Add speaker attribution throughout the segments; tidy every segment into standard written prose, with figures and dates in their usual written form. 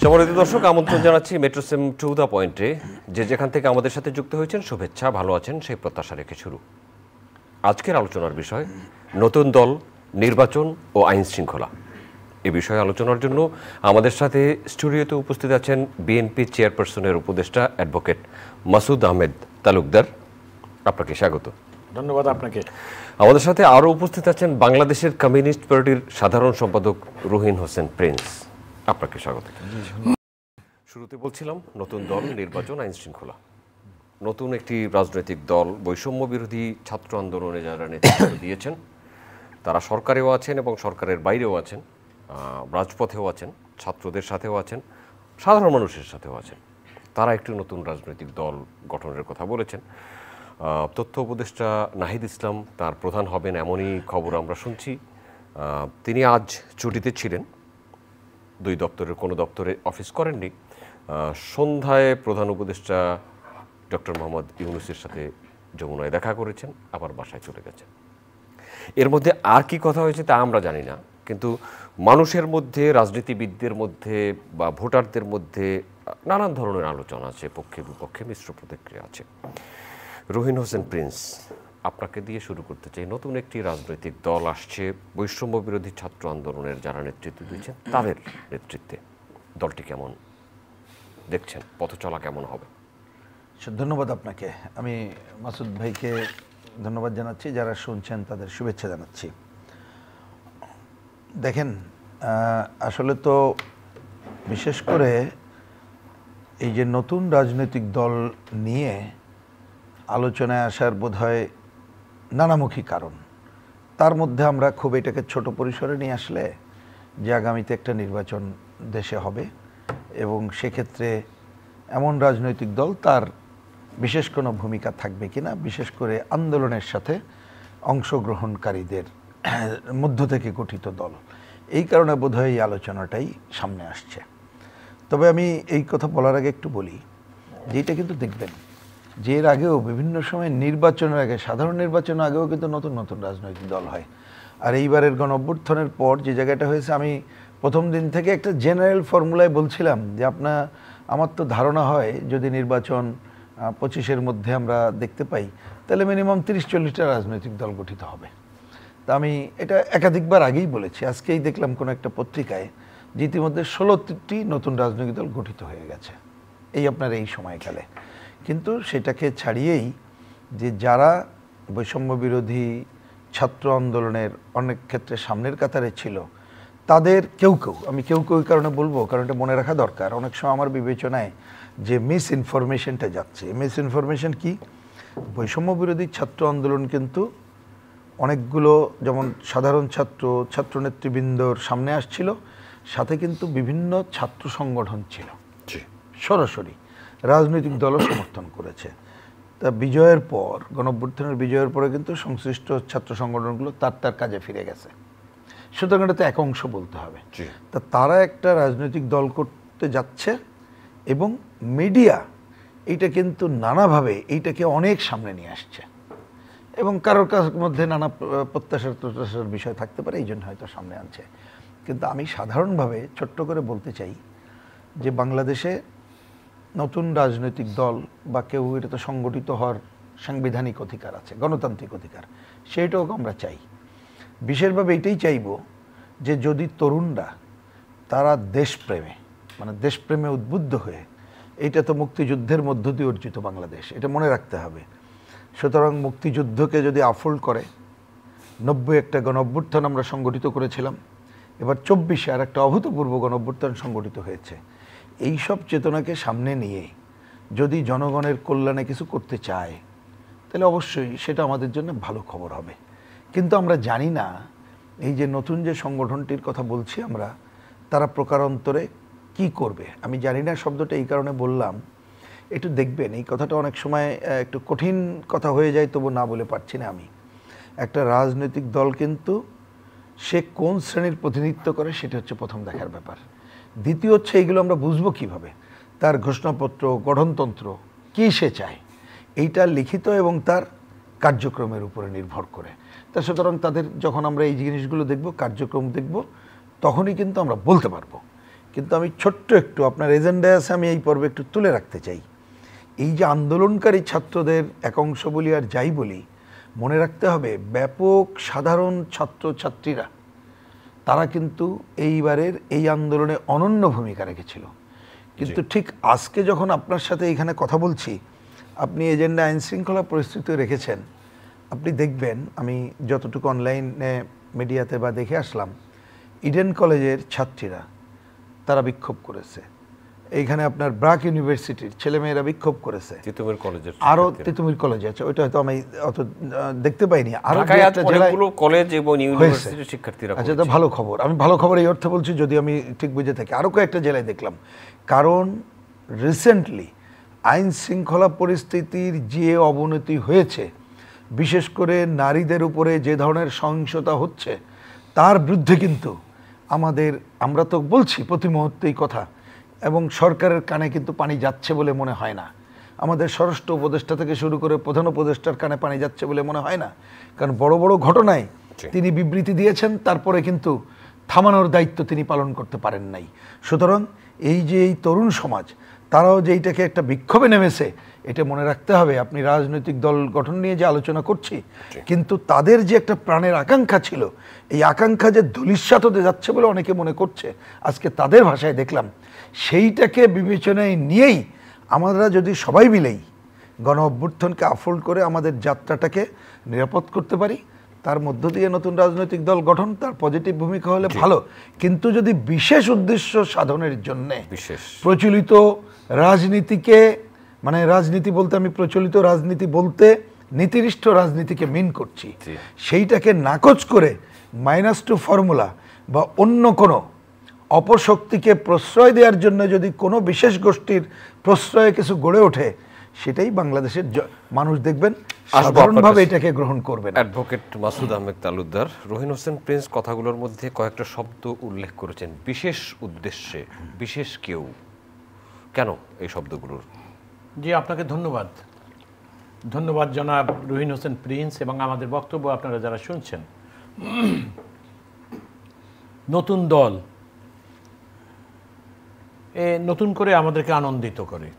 Speaker 1: সম্মানিত দর্শক, আমন্ত্রণ জানাচ্ছি মেট্রোসেম টু দ্য পয়েন্টে। যে যেখান থেকে আমাদের সাথে যুক্ত হয়েছেন শুভেচ্ছা, ভালো আছেন সেই প্রত্যাশা রেখে শুরু। আজকের আলোচনার বিষয় নতুন দল, নির্বাচন ও আইন শৃঙ্খলা। এ বিষয়ে আলোচনার জন্য আমাদের সাথে স্টুডিওতে উপস্থিত আছেন বিএনপি চেয়ারপারসনের উপদেষ্টা অ্যাডভোকেট মাসুদ আহমেদ তালুকদার। আপনাকে স্বাগত।
Speaker 2: ধন্যবাদ আপনাকে।
Speaker 1: আমাদের সাথে আরও উপস্থিত আছেন বাংলাদেশের কমিউনিস্ট পার্টির সাধারণ সম্পাদক রুহিন হোসেন প্রিন্স। আপনাকে স্বাগত। শুরুতে বলছিলাম নতুন দল, নির্বাচন, আইন শৃঙ্খলা। নতুন একটি রাজনৈতিক দল বৈষম্য বিরোধী ছাত্র আন্দোলনে যারা নেতৃত্ব দিয়েছেন তারা সরকারেও আছেন এবং সরকারের বাইরেও আছেন, রাজপথেও আছেন, ছাত্রদের সাথেও আছেন, সাধারণ মানুষের সাথেও আছেন। তারা একটি নতুন রাজনৈতিক দল গঠনের কথা বলেছেন। তথ্য উপদেষ্টা নাহিদ ইসলাম তার প্রধান হবেন এমনই খবর আমরা শুনছি। তিনি আজ ছুটিতে ছিলেন, দুই দপ্তরের কোনো দপ্তরে অফিস করেননি। সন্ধ্যায় প্রধান উপদেষ্টা ডক্টর মোহাম্মদ ইউনূসের সাথে যমুনায় দেখা করেছেন, আবার বাসায় চলে গেছেন। এর মধ্যে আর কি কথা হয়েছে তা আমরা জানি না, কিন্তু মানুষের মধ্যে, রাজনীতিবিদদের মধ্যে বা ভোটারদের মধ্যে নানান ধরনের আলোচনা আছে, পক্ষে বিপক্ষে মিশ্র প্রতিক্রিয়া আছে। রুহিন হোসেন প্রিন্স, আপনাকে দিয়ে শুরু করতে চাই। নতুন একটি রাজনৈতিক দল আসছে বৈষম্য বিরোধী ছাত্র আন্দোলনের যারা নেতৃত্ব দিচ্ছেন তাদের নেতৃত্বে। দলটি কেমন দেখছেন, পথ চলা কেমন হবে?
Speaker 3: ধন্যবাদ আপনাকে। আমি মাসুদ ভাইকে ধন্যবাদ জানাচ্ছি, যারা শুনছেন তাদের শুভেচ্ছা জানাচ্ছি। দেখেন, আসলে তো বিশেষ করে এই যে নতুন রাজনৈতিক দল নিয়ে আলোচনায় আসার বোধহয় নানামুখী কারণ। তার মধ্যে আমরা খুব এটাকে ছোট পরিসরে নিয়ে আসলে যে আগামীতে একটা নির্বাচন দেশে হবে এবং সেক্ষেত্রে এমন রাজনৈতিক দল তার বিশেষ কোনো ভূমিকা থাকবে কিনা, বিশেষ করে আন্দোলনের সাথে অংশগ্রহণকারীদের মধ্য থেকে গঠিত দল, এই কারণে বোধহয় এই আলোচনাটাই সামনে আসছে। তবে আমি এই কথা বলার আগে একটু বলি যে এটা কিন্তু দেখবেন যে এর আগেও বিভিন্ন সময় নির্বাচনের আগে, সাধারণ নির্বাচনের আগেও কিন্তু নতুন নতুন রাজনৈতিক দল হয়। আর এইবারের গণঅভ্যুত্থানের পর যে জায়গাটা হয়েছে, আমি প্রথম দিন থেকে একটা জেনারেল ফর্মুলায় বলছিলাম যে আমার তো ধারণা হয় যদি নির্বাচন 25-এর মধ্যে আমরা দেখতে পাই তাহলে মিনিমাম 30-40টা রাজনৈতিক দল গঠিত হবে। তা আমি এটা একাধিকবার আগেই বলেছি। আজকেই দেখলাম কোনো একটা পত্রিকায় যে ইতিমধ্যে 16টি নতুন রাজনৈতিক দল গঠিত হয়ে গেছে এই আপনার এই সময়কালে। কিন্তু সেটাকে ছাড়িয়েই যে যারা বৈষম্য বিরোধী ছাত্র আন্দোলনের অনেক ক্ষেত্রে সামনের কাতারে ছিল তাদের কেউ কেউ, আমি কেউ কেউ কারণে বলবো কারণ এটা মনে রাখা দরকার, অনেক সময় আমার বিবেচনায় যে মিস ইনফরমেশনটা যাচ্ছে। মিস ইনফরমেশন কি? বৈষম্য বিরোধী ছাত্র আন্দোলন কিন্তু অনেকগুলো, যেমন সাধারণ ছাত্র নেতৃবৃন্দর সামনে আসছিল, সাথে কিন্তু বিভিন্ন ছাত্র সংগঠন ছিল, সরাসরি রাজনৈতিক দলও সমর্থন করেছে। তা বিজয়ের পর, গণঅভ্যুত্থানের বিজয়ের পরে কিন্তু সংশ্লিষ্ট ছাত্র সংগঠনগুলো তার কাজে ফিরে গেছে। সুতরাং এটা তো এক অংশ বলতে হবে। তা তারা একটা রাজনৈতিক দল করতে যাচ্ছে এবং মিডিয়া এইটা কিন্তু নানাভাবে এইটাকে অনেক সামনে নিয়ে আসছে এবং কারোর মধ্যে নানা প্রত্যাশার বিষয় থাকতে পারে, এই জন্য হয়তো সামনে আনছে। কিন্তু আমি সাধারণভাবে ছোট্ট করে বলতে চাই যে বাংলাদেশে নতুন রাজনৈতিক দল বা কেউ, এটা তো সংগঠিত হওয়ার সাংবিধানিক অধিকার আছে, গণতান্ত্রিক অধিকার, সেইটাও আমরা চাই। বিশেষভাবে এটাই চাইব যে যদি তরুণরা তারা দেশপ্রেমে, মানে দেশপ্রেমে উদ্বুদ্ধ হয়ে, এইটা তো মুক্তিযুদ্ধের মধ্য দিয়ে অর্জিত বাংলাদেশ, এটা মনে রাখতে হবে। সুতরাং মুক্তিযুদ্ধকে যদি আফোল্ড করে, 90 একটা গণঅভ্যুত্থান আমরা সংগঠিত করেছিলাম, এবার 24-এ আর একটা অভূতপূর্ব গণঅভ্যুত্থান সংগঠিত হয়েছে। এই সব চেতনাকে সামনে নিয়ে যদি জনগণের কল্যাণে কিছু করতে চায় তাহলে অবশ্যই সেটা আমাদের জন্য ভালো খবর হবে। কিন্তু আমরা জানি না এই যে নতুন যে সংগঠনটির কথা বলছি আমরা, তারা প্রকারান্তরে কি করবে। আমি জানি না শব্দটা এই কারণে বললাম, একটু দেখবেন এই কথাটা অনেক সময় একটু কঠিন কথা হয়ে যায়, তবু না বলে পারছি না আমি। একটা রাজনৈতিক দল কিন্তু সে কোন শ্রেণীর প্রতিনিধিত্ব করে সেটা হচ্ছে প্রথম দেখার ব্যাপার। দ্বিতীয় হচ্ছে এইগুলো আমরা বুঝবো কিভাবে, তার ঘোষণাপত্র, গঠনতন্ত্র কী সে চায়, এইটা লিখিত এবং তার কার্যক্রমের উপরে নির্ভর করে। তা সুতরাং তাদের যখন আমরা এই জিনিসগুলো দেখব, কার্যক্রম দেখব, তখনই কিন্তু আমরা বলতে পারবো কিন্তু আমি ছোট্ট একটু আপনার এজেন্ডায় আছে, আমি এই পর্বে একটু তুলে রাখতে চাই। এই যে আন্দোলনকারী ছাত্রদের এক অংশ বলি আর যাই বলি, মনে রাখতে হবে ব্যাপক সাধারণ ছাত্রছাত্রীরা তারা কিন্তু এইবারের এই আন্দোলনে অনন্য ভূমিকা রেখেছিল। কিন্তু ঠিক আজকে যখন আপনার সাথে এখানে কথা বলছি, আপনি এজেন্ডা আইন শৃঙ্খলা পরিস্থিতি রেখেছেন, আপনি দেখবেন আমি যতটুকু অনলাইনে মিডিয়াতে বা দেখে আসলাম, ইডেন কলেজের ছাত্রীরা তারা বিক্ষোভ করেছে, এইখানে আপনার ব্রাক ইউনিভার্সিটির ছেলেমেয়েরা বিক্ষোভ করেছে,
Speaker 1: তিতুমির কলেজের
Speaker 3: আরও তিতুমির কলেজে আছে, ওইটা হয়তো আমি অত দেখতে পাইনি, আরও
Speaker 1: কলেজ এবং ইউনিভার্সিটির শিক্ষার্থীরা।
Speaker 3: আচ্ছা, এটা ভালো খবর, আমি ভালো খবর এই অর্থে বলছি যদি আমি ঠিক বুঝে থাকি, আরও কয়েকটা জেলায় দেখলাম। কারণ রিসেন্টলি আইন শৃঙ্খলা পরিস্থিতির যে অবনতি হয়েছে, বিশেষ করে নারীদের উপরে যে ধরনের সহিংসতা হচ্ছে, তার বিরুদ্ধে কিন্তু আমরা তো বলছি প্রতি মুহূর্তেই কথা, এবং সরকারের কানে কিন্তু পানি যাচ্ছে বলে মনে হয় না। আমাদের স্বরাষ্ট্র উপদেষ্টা থেকে শুরু করে প্রধান উপদেষ্টার কানে পানি যাচ্ছে বলে মনে হয় না। কারণ বড় বড় ঘটনায় তিনি বিবৃতি দিয়েছেন, তারপরে কিন্তু থামানোর দায়িত্ব তিনি পালন করতে পারেন নাই। সুতরাং এই যে এই তরুণ সমাজ, তারাও যে এইটাকে একটা বিক্ষোভে নেমেছে, এটা মনে রাখতে হবে। আপনি রাজনৈতিক দল গঠন নিয়ে যে আলোচনা করছি, কিন্তু তাদের যে একটা প্রাণের আকাঙ্ক্ষা ছিল, এই আকাঙ্ক্ষা যে ধূলিসাৎ হতে যাচ্ছে বলে অনেকে মনে করছে, আজকে তাদের ভাষায় দেখলাম, সেইটাকে বিবেচনায় নিয়েই আমরা যদি সবাই মিলেই গণ অভ্যুত্থানকে আফোল্ড করে আমাদের যাত্রাটাকে নিরাপদ করতে পারি, তার মধ্য দিয়ে নতুন রাজনৈতিক দল গঠন তার পজিটিভ ভূমিকা হলে ভালো। কিন্তু যদি বিশেষ উদ্দেশ্য সাধনের জন্যে প্রচলিত রাজনীতিকে, মানে রাজনীতি বলতে আমি প্রচলিত রাজনীতি বলতে নীতিনিষ্ঠ রাজনীতিকে মিন করছি, সেইটাকে নাকচ করে -2 ফর্মুলা বা অন্য কোনো অপশক্তিকে প্রশ্রয় দেওয়ার জন্য যদি কোনো বিশেষ গোষ্ঠীর প্রশ্রয়ে কিছু গড়ে ওঠে, সেটাই বাংলাদেশের মানুষ দেখবেন সাধারণভাবে এটাকে গ্রহণ করবেন।
Speaker 1: অ্যাডভোকেট মাসুদ আহমেদ তালুকদার, রহিন হোসেন প্রিন্স কথাগুলোর মধ্যে কয়েকটা শব্দ উল্লেখ করেছেন, বিশেষ উদ্দেশ্যে, বিশেষ কেউ, কেন এই শব্দগুলোর?
Speaker 2: জি, আপনাকে ধন্যবাদ জনাব রহিন হোসেন প্রিন্স, এবং আমাদের বক্তব্য আপনারা যারা শুনছেন। নতুন দল নতুন করে আমাদেরকে আনন্দিত করে।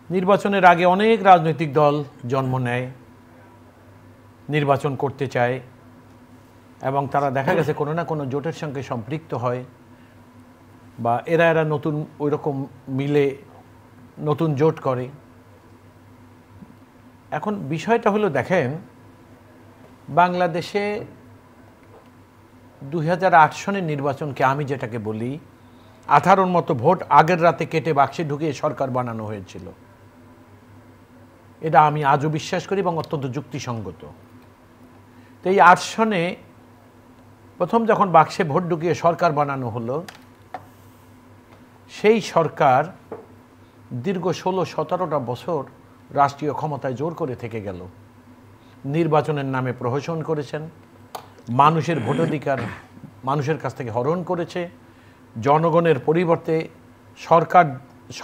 Speaker 2: নির্বাচনের আগে অনেক রাজনৈতিক দল জন্ম নেয়, নির্বাচন করতে চায়, এবং তারা দেখা গেছে কোনো না কোনো জোটের সঙ্গে সম্পৃক্ত হয়, বা এরা নতুন ওই রকম মিলে নতুন জোট করে। এখন বিষয়টা হলো, দেখেন, বাংলাদেশে 2008 সনের নির্বাচনকে আমি যেটাকে বলি 18-র মতো ভোট আগের রাতে কেটে বাক্সে ঢুকিয়ে সরকার বানানো হয়েছিল। এটা আমি আজও বিশ্বাস করি এবং অত্যন্ত যুক্তিসঙ্গত। তো এই 8 সনে প্রথম যখন বাক্সে ভোট ঢুকিয়ে সরকার বানানো হলো, সেই সরকার দীর্ঘ 16-17টা বছর রাষ্ট্রীয় ক্ষমতায় জোর করে থেকে গেল। নির্বাচনের নামে প্রহসন করেছেন, মানুষের ভোটাধিকার মানুষের কাছ থেকে হরণ করেছে, জনগণের পরিবর্তে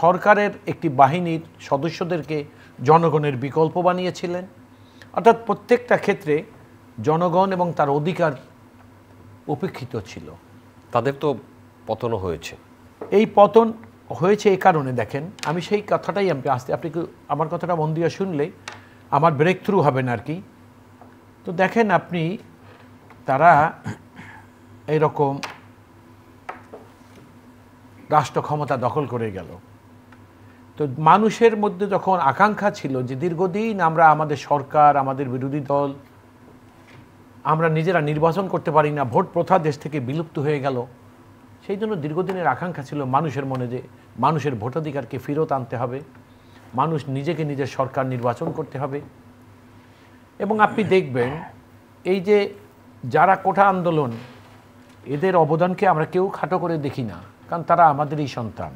Speaker 2: সরকারের একটি বাহিনীর সদস্যদেরকে জনগণের বিকল্প বানিয়েছিলেন। অর্থাৎ প্রত্যেকটা ক্ষেত্রে জনগণ এবং তার অধিকার উপেক্ষিত ছিল।
Speaker 1: তাদের তো পতনও হয়েছে।
Speaker 2: এই পতন হয়েছে এই কারণে, দেখেন, আমি সেই কথাটাই আপনি আমার কথাটা মন দিয়ে শুনলে আমার ব্রেক থ্রু হবেন আর কি। তো দেখেন আপনি, তারা এইরকম রাষ্ট্র ক্ষমতা দখল করে গেল। তো মানুষের মধ্যে যখন আকাঙ্ক্ষা ছিল যে দীর্ঘদিন আমরা আমাদের সরকার, আমাদের বিরোধী দল, আমরা নিজেরা নির্বাচন করতে পারি না, ভোট প্রথা দেশ থেকে বিলুপ্ত হয়ে গেল, সেই জন্য দীর্ঘদিনের আকাঙ্ক্ষা ছিল মানুষের মনে যে মানুষের ভোটাধিকারকে ফেরত আনতে হবে, মানুষ নিজেকে নিজের সরকার নির্বাচন করতে হবে। এবং আপনি দেখবেন এই যে যারা কোঠা আন্দোলন, এদের অবদানকে আমরা কেউ খাটো করে দেখি না, কারণ তারা আমাদেরই সন্তান।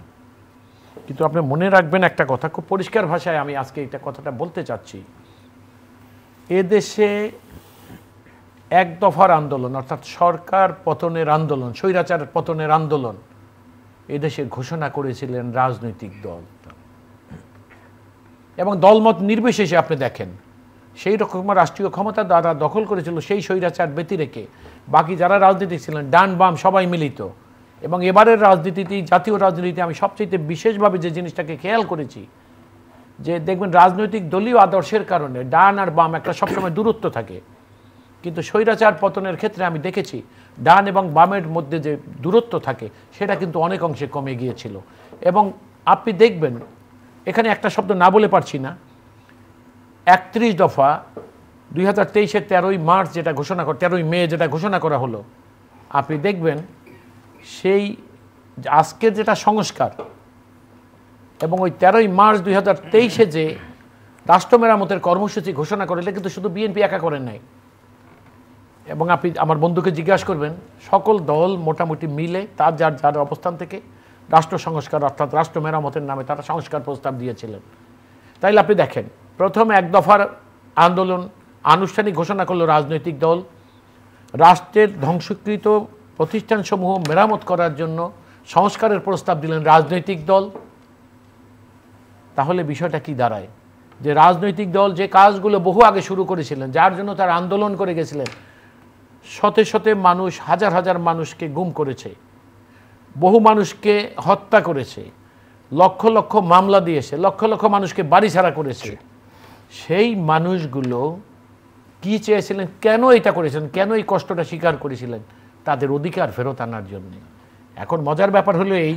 Speaker 2: কিন্তু আপনি মনে রাখবেন একটা কথা, খুব পরিষ্কার ভাষায় আমি আজকে এটা কথাটা বলতে চাচ্ছি, এদেশে এক দফার আন্দোলন, অর্থাৎ সরকার পতনের আন্দোলন, স্বৈরাচার পতনের আন্দোলন এদেশে ঘোষণা করেছিলেন রাজনৈতিক দল, এবং দলমত নির্বিশেষে আপনি দেখেন সেই রকম রাষ্ট্রীয় ক্ষমতা দ্বারা দখল করেছিল সেই স্বৈরাচার ব্যতি রেখে বাকি যারা রাজনীতি ছিলেন, ডান বাম সবাই মিলিত এবং এবারের রাজনীতিতে, জাতীয় রাজনীতিতে আমি সবচেয়ে বিশেষভাবে যে জিনিসটাকে খেয়াল করেছি, যে দেখবেন রাজনৈতিক দলীয় আদর্শের কারণে ডান আর বাম একটা সবসময় দূরত্ব থাকে, কিন্তু স্বৈরাচার পতনের ক্ষেত্রে আমি দেখেছি ডান এবং বামের মধ্যে যে দূরত্ব থাকে সেটা কিন্তু অনেক অংশে কমে গিয়েছিল। এবং আপনি দেখবেন, এখানে একটা শব্দ না বলে পারছি না, 31 দফা 2023-এর 13ই মার্চ যেটা ঘোষণা 13ই মে যেটা ঘোষণা করা হলো, আপনি দেখবেন সেই আজকের যেটা সংস্কার এবং ওই 13ই মার্চ 2023-এ যে রাষ্ট্র মেরামতের কর্মসূচি ঘোষণা করলে কিন্তু শুধু বিএনপি একা করেন নাই। এবং আপনি আমার বন্ধুকে জিজ্ঞাসা করবেন, সকল দল মোটামুটি মিলে তার যার যার অবস্থান থেকে রাষ্ট্র সংস্কার অর্থাৎ রাষ্ট্র মেরামতের নামে তারা সংস্কার প্রস্তাব দিয়েছিলেন। তাইলে আপনি দেখেন, প্রথম এক দফার আন্দোলন আনুষ্ঠানিক ঘোষণা করলো রাজনৈতিক দল, রাষ্ট্রের ধ্বংসকৃত প্রতিষ্ঠানসমূহ মেরামত করার জন্য সংস্কারের প্রস্তাব দিলেন রাজনৈতিক দল। তাহলে বিষয়টা কি দাঁড়ায়, যে রাজনৈতিক দল যে কাজগুলো বহু আগে শুরু করেছিলেন, যার জন্য তারা আন্দোলন করে গেছিলেন, শতে শতে মানুষ, হাজার হাজার মানুষকে গুম করেছে, বহু মানুষকে হত্যা করেছে, লক্ষ লক্ষ মামলা দিয়েছে, লক্ষ লক্ষ মানুষকে বাড়ি ছাড়া করেছে, সেই মানুষগুলো কি চেয়েছিলেন, কেন এটা করেছিলেন, কেন এই কষ্টটা স্বীকার করেছিলেন, তাদের অধিকার ফেরত আনার জন্য। এখন মজার ব্যাপার হলো এই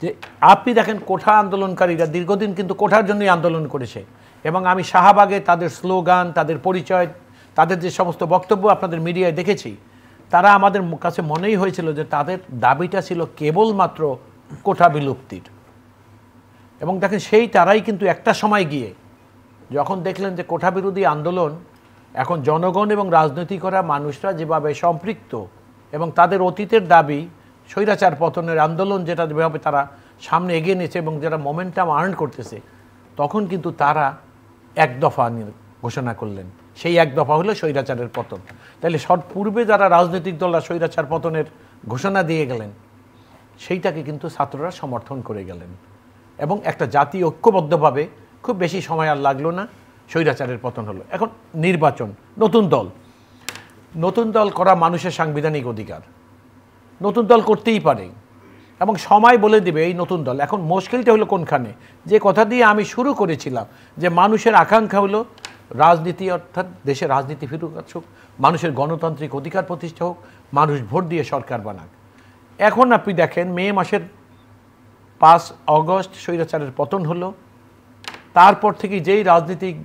Speaker 2: যে আপনি দেখেন কোঠা আন্দোলনকারীরা দীর্ঘদিন কিন্তু কোঠার জন্যই আন্দোলন করেছে, এবং আমি শাহবাগে তাদের স্লোগান, তাদের পরিচয়, তাদের যে সমস্ত বক্তব্য আপনাদের মিডিয়ায় দেখেছি, তারা আমাদের কাছে মনেই হয়েছিল যে তাদের দাবিটা ছিল কেবলমাত্র কোঠা বিলুপ্তির। এবং দেখেন সেই তারাই কিন্তু একটা সময় গিয়ে যখন দেখলেন যে কোঠা বিরোধী আন্দোলন এখন জনগণ এবং রাজনীতিকরা মানুষরা যেভাবে সম্পৃক্ত এবং তাদের অতীতের দাবি স্বৈরাচার পতনের আন্দোলন যেটা যেভাবে তারা সামনে এগিয়ে নিয়েছে এবং যারা মোমেন্টাম আর্ন করতেছে, তখন কিন্তু তারা এক দফা ঘোষণা করলেন। সেই এক দফা হলো স্বৈরাচারের পতন। তাহলে পূর্বে যারা রাজনৈতিক দলরা স্বৈরাচার পতনের ঘোষণা দিয়ে গেলেন, সেইটাকে কিন্তু ছাত্ররা সমর্থন করে গেলেন এবং একটা জাতি ঐক্যবদ্ধভাবে খুব বেশি সময় আর লাগলো না, স্বৈরাচারের পতন হলো। এখন নির্বাচন, নতুন দল করা মানুষের সাংবিধানিক অধিকার, নতুন দল করতেই পারে এবং সময় বলে দিবে এই নতুন দল। এখন মুশকিলটা হলো কোনখানে, যে কথা দিয়ে আমি শুরু করেছিলাম যে মানুষের আকাঙ্ক্ষা হলো রাজনীতি অর্থাৎ দেশে রাজনীতি ফিরুক আসুক, মানুষের গণতান্ত্রিক অধিকার প্রতিষ্ঠা হোক, মানুষ ভোট দিয়ে সরকার বানাক। এখন আপনি দেখেন মে মাসের 5 অগস্ট স্বৈরাচারের পতন হলো, তারপর থেকে যেই রাজনৈতিক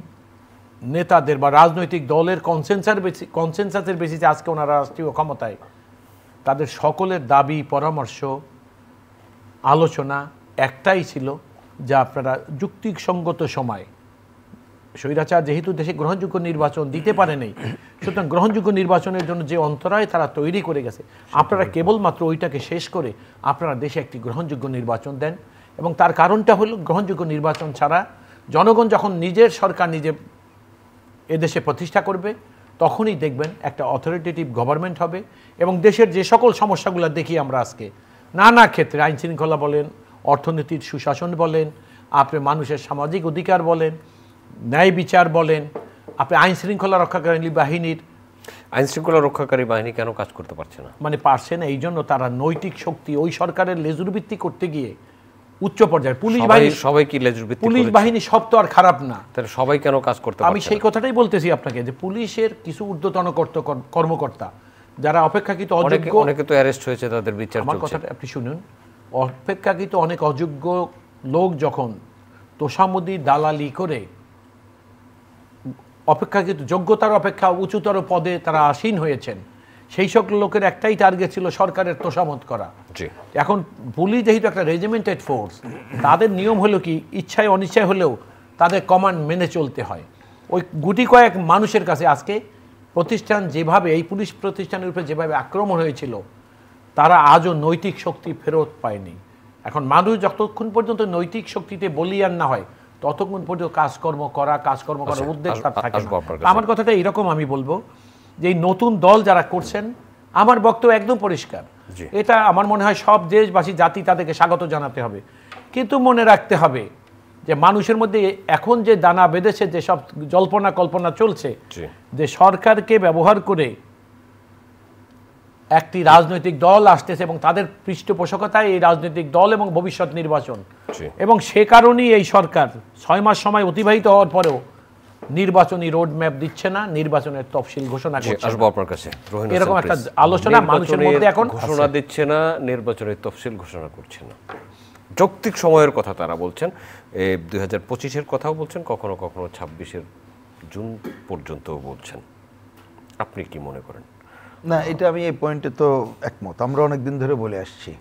Speaker 2: নেতাদের বা রাজনৈতিক দলের কনসেনসাসের বেসিসে আজকে ওনারা রাষ্ট্রীয় ক্ষমতায়, তাদের সকলের দাবি, পরামর্শ, আলোচনা একটাই ছিল যে আপনারা যুক্তিসঙ্গত সময়, স্বৈরাচার যেহেতু দেশে গ্রহণযোগ্য নির্বাচন দিতে পারে নাই, সুতরাং গ্রহণযোগ্য নির্বাচনের জন্য যে অন্তরায় তারা তৈরি করে গেছে, আপনারা কেবলমাত্র ওইটাকে শেষ করে আপনারা দেশে একটি গ্রহণযোগ্য নির্বাচন দেন। এবং তার কারণটা হলো গ্রহণযোগ্য নির্বাচন ছাড়া জনগণ যখন নিজের সরকার নিজে এদেশে প্রতিষ্ঠা করবে, তখনই দেখবেন একটা অথরিটেটিভ গভর্নমেন্ট হবে এবং দেশের যে সকল সমস্যাগুলো দেখি আমরা আজকে নানা ক্ষেত্রে, আইন শৃঙ্খলা বলেন, অর্থনীতির সুশাসন বলেন, আপনি মানুষের সামাজিক অধিকার বলেন, ন্যায় বিচার বলেন, আপনি আইন শৃঙ্খলা রক্ষাকারী বাহিনীর,
Speaker 1: আইন শৃঙ্খলা রক্ষাকারী বাহিনী কেন কাজ করতে পারছে না?
Speaker 2: মানে পারছে না, এই জন্য তারা নৈতিক শক্তি ওই সরকারের লেজুর ভিত্তি করতে গিয়ে উচ্চ পর্যায়ে পুলিশ বাহিনী,
Speaker 1: সবাই কি লেজুর ভিত্তি,
Speaker 2: পুলিশ বাহিনী সব তো আর খারাপ না,
Speaker 1: তাহলে সবাই কেন কাজ করতে পারছে না?
Speaker 2: আমি সেই কথাটাই বলতেছি আপনাকে যে পুলিশের কিছু ঊর্ধ্বতন কর্মকর্তা যারা অপেক্ষাকৃত অযোগ্য,
Speaker 1: অনেকে তো অ্যারেস্ট হয়েছে, তাদের বিচার চলছে।
Speaker 2: আমার কথাটা আপনি শুনুন, অপেক্ষাকৃত অনেক অযোগ্য লোক যখন তোষামোদি দালালি করে অপেক্ষাকৃত যোগ্যতার অপেক্ষা উঁচুতর পদে তারা আসীন হয়েছেন, সেই সকল লোকের একটাই টার্গেট ছিল সরকারের তোষামত করা। এখন পুলিশ যেহেতু একটা রেজিমেন্টেড ফোর্স, তাদের নিয়ম হলো কি ইচ্ছায় অনিচ্ছায় হলেও তাদের কমান্ড মেনে চলতে হয়। ওই গুটি কয়েক মানুষের কাছে আজকে প্রতিষ্ঠান যেভাবে, এই পুলিশ প্রতিষ্ঠানের উপরে যেভাবে আক্রমণ হয়েছিল, তারা আজও নৈতিক শক্তি ফেরত পায়নি। এখন মানুষ যতক্ষণ পর্যন্ত নৈতিক শক্তিতে বলিয়ান না হয়, ততক্ষণ পর্যন্ত কাজকর্ম করার উদ্দেশ্য তার থাকে না। আমার কথাটা এরকম আমি বলবো যে এই নতুন দল যারা করছেন, আমার বক্তব্য একদম পরিষ্কার, এটা আমার মনে হয় সব দেশবাসী জাতি তাদেরকে স্বাগত জানাতে হবে। কিন্তু মনে রাখতে হবে যে মানুষের মধ্যে এখন যে দানা বেঁধেছে, যে সব জল্পনা কল্পনা চলছে, যে সরকারকে ব্যবহার করে একটি রাজনৈতিক দল আসতেছে এবং তাদের পৃষ্ঠপোষকতায় এই রাজনৈতিক দল এবং ভবিষ্যৎ নির্বাচন, এবং সে কারণেই এই সরকার 6 মাস সময় অতিবাহিত হওয়ার পরেও নির্বাচনী রোড ম্যাপ দিচ্ছে না, নির্বাচনের তফসিল ঘোষণা করছে না।
Speaker 1: আসবো আপনার কাছে।
Speaker 2: এরকম একটা আলোচনা মানুষের মধ্যে এখন
Speaker 1: ঘোষণা দিচ্ছে না, নির্বাচনের তফসিল ঘোষণা করছে না। যৌক্তিক সময়ের কথা তারা বলছেন, 2025-এর কথাও বলছেন, কখনো কখনো 26-এর জুন পর্যন্তও বলছেন। আপনি কি মনে করেন?
Speaker 3: না, এটা আমি এই পয়েন্টে তো একমত। আমরা অনেকদিন ধরে বলে আসছি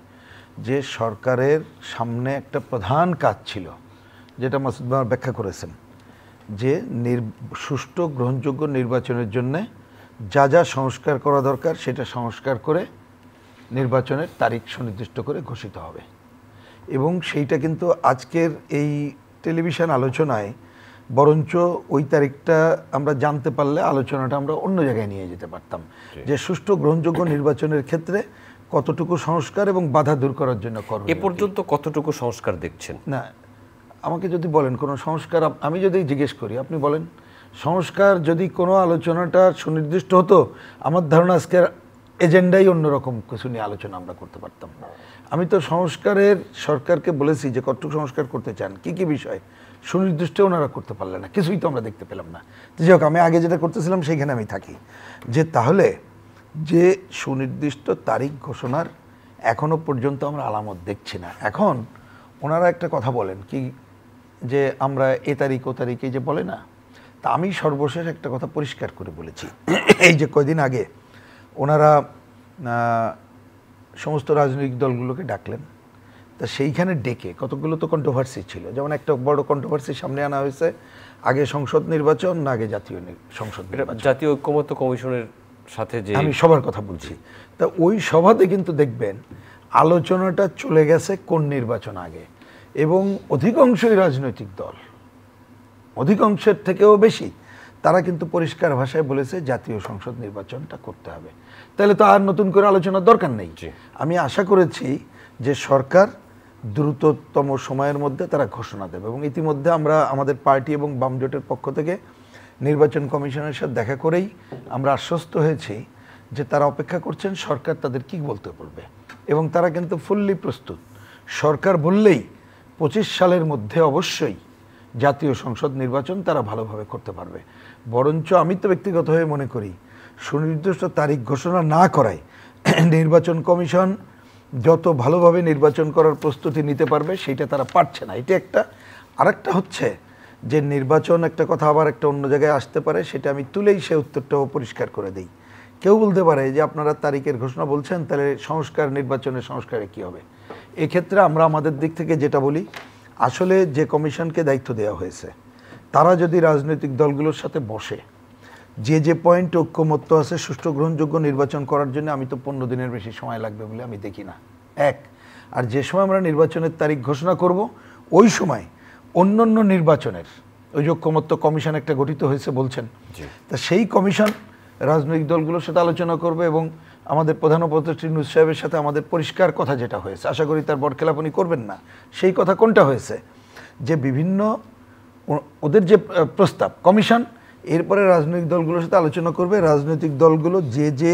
Speaker 3: যে সরকারের সামনে একটা প্রধান কাজ ছিল, যেটা মাসুদ ভাই ব্যাখ্যা করেছেন, যে সুষ্ঠু গ্রহণযোগ্য নির্বাচনের জন্যে যা যা সংস্কার করা দরকার সেটা সংস্কার করে নির্বাচনের তারিখ সুনির্দিষ্ট করে ঘোষিত হবে। এবং সেইটা কিন্তু আজকের এই টেলিভিশন আলোচনায় বরঞ্চ ওই তারিখটা আমরা জানতে পারলে আলোচনাটা আমরা অন্য জায়গায় নিয়ে যেতে পারতাম, যে সুষ্ঠু গ্রহণযোগ্য নির্বাচনের ক্ষেত্রে কতটুকু সংস্কার এবং বাধা দূর করার জন্য করবে।
Speaker 1: এ পর্যন্ত কতটুকু সংস্কার দেখছেন?
Speaker 3: না, আমাকে যদি বলেন কোনো সংস্কার, আমি যদি জিজ্ঞেস করি, আপনি বলেন সংস্কার যদি কোনো আলোচনাটা সুনির্দিষ্ট হতো, আমার ধারণা আজকের এজেন্ডাই অন্যরকম কিছু নিয়ে আলোচনা আমরা করতে পারতাম। আমি তো সংস্কারের সরকারকে বলেছি যে কতটুকু সংস্কার করতে চান, কি কি বিষয়, সুনির্দিষ্ট ওনারা করতে পারলেন না, কিছুই তো আমরা দেখতে পেলাম না। যাই হোক, আমি আগে যেটা করতেছিলাম সেইখানে আমি থাকি, যে তাহলে যে সুনির্দিষ্ট তারিখ ঘোষণার এখনো পর্যন্ত আমরা আলামত দেখছি না। এখন ওনারা একটা কথা বলেন কি, যে আমরা এ তারিখ ও তারিখে যে বলে না, তা আমি সর্বশেষ একটা কথা পরিষ্কার করে বলেছি। এই যে কয়দিন আগে ওনারা সমস্ত রাজনৈতিক দলগুলোকে ডাকলেন, তা সেইখানে ডেকে কতগুলো তো কন্ট্রোভার্সি ছিল। যেমন একটা বড় কন্ট্রোভার্সি সামনে আনা হয়েছে, আগে সংসদ নির্বাচন না আগে জাতীয় সংসদ নির্বাচন,
Speaker 1: জাতীয় ঐক্যমত্য কমিশনের সাথে যে,
Speaker 3: আমি সবার কথা বলছি। তা ওই সভাতে কিন্তু দেখবেন আলোচনাটা চলে গেছে কোন নির্বাচন আগে, এবং অধিকাংশই রাজনৈতিক দল, অধিকাংশের থেকেও বেশি, তারা কিন্তু পরিষ্কার ভাষায় বলেছে জাতীয় সংসদ নির্বাচনটা করতে হবে। তাহলে তো আর নতুন করে আলোচনার দরকার নেই। আমি আশা করেছি যে সরকার দ্রুততম সময়ের মধ্যে তারা ঘোষণা দেবে, এবং ইতিমধ্যে আমরা আমাদের পার্টি এবং বাম জোটের পক্ষ থেকে নির্বাচন কমিশনের সাথে দেখা করেই আমরা আশ্বস্ত হয়েছি যে তারা অপেক্ষা করছেন সরকার তাদের কি বলতে বলবে, এবং তারা কিন্তু ফুললি প্রস্তুত। সরকার বললেই 25 সালের মধ্যে অবশ্যই জাতীয় সংসদ নির্বাচন তারা ভালোভাবে করতে পারবে। বরঞ্চ আমি তো ব্যক্তিগতভাবে মনে করি সুনির্দিষ্ট তারিখ ঘোষণা না করায় নির্বাচন কমিশন যত ভালোভাবে নির্বাচন করার প্রস্তুতি নিতে পারবে সেটা তারা পারছে না, এটা একটা। আরেকটা হচ্ছে যে নির্বাচন একটা কথা আবার একটা অন্য জায়গায় আসতে পারে, সেটা আমি তুলেই সে উত্তরটাও পরিষ্কার করে দিই। কেউ বলতে পারে যে আপনারা তারিখের ঘোষণা বলছেন, তাহলে সংস্কার, নির্বাচনের সংস্কারে কি হবে? এক্ষেত্রে আমরা আমাদের দিক থেকে যেটা বলি, আসলে যে কমিশনকে দায়িত্ব দেওয়া হয়েছে তারা যদি রাজনৈতিক দলগুলোর সাথে বসে, যে যে পয়েন্ট ঐক্যমত্য আছে সুষ্ঠু গ্রহণযোগ্য নির্বাচন করার জন্য, আমি তো 15 দিনের বেশি সময় লাগবে বলে আমি দেখি না। এক, আর যে সময় আমরা নির্বাচনের তারিখ ঘোষণা করব ওই সময় অন্যান্য নির্বাচনের ওই যে ঐক্যমত্য কমিশন একটা গঠিত হয়েছে বলছেন, তা সেই কমিশন রাজনৈতিক দলগুলোর সাথে আলোচনা করবে, এবং আমাদের প্রধান উপদেষ্টা ইউনূস সাহেবের সাথে আমাদের পরিষ্কার কথা যেটা হয়েছে, আশা করি তার বরখেলাপনি করবেন না, সেই কথা কোনটা হয়েছে যে বিভিন্ন ওদের যে প্রস্তাব কমিশন এরপরে রাজনৈতিক দলগুলোর সাথে আলোচনা করবে, রাজনৈতিক দলগুলো যে যে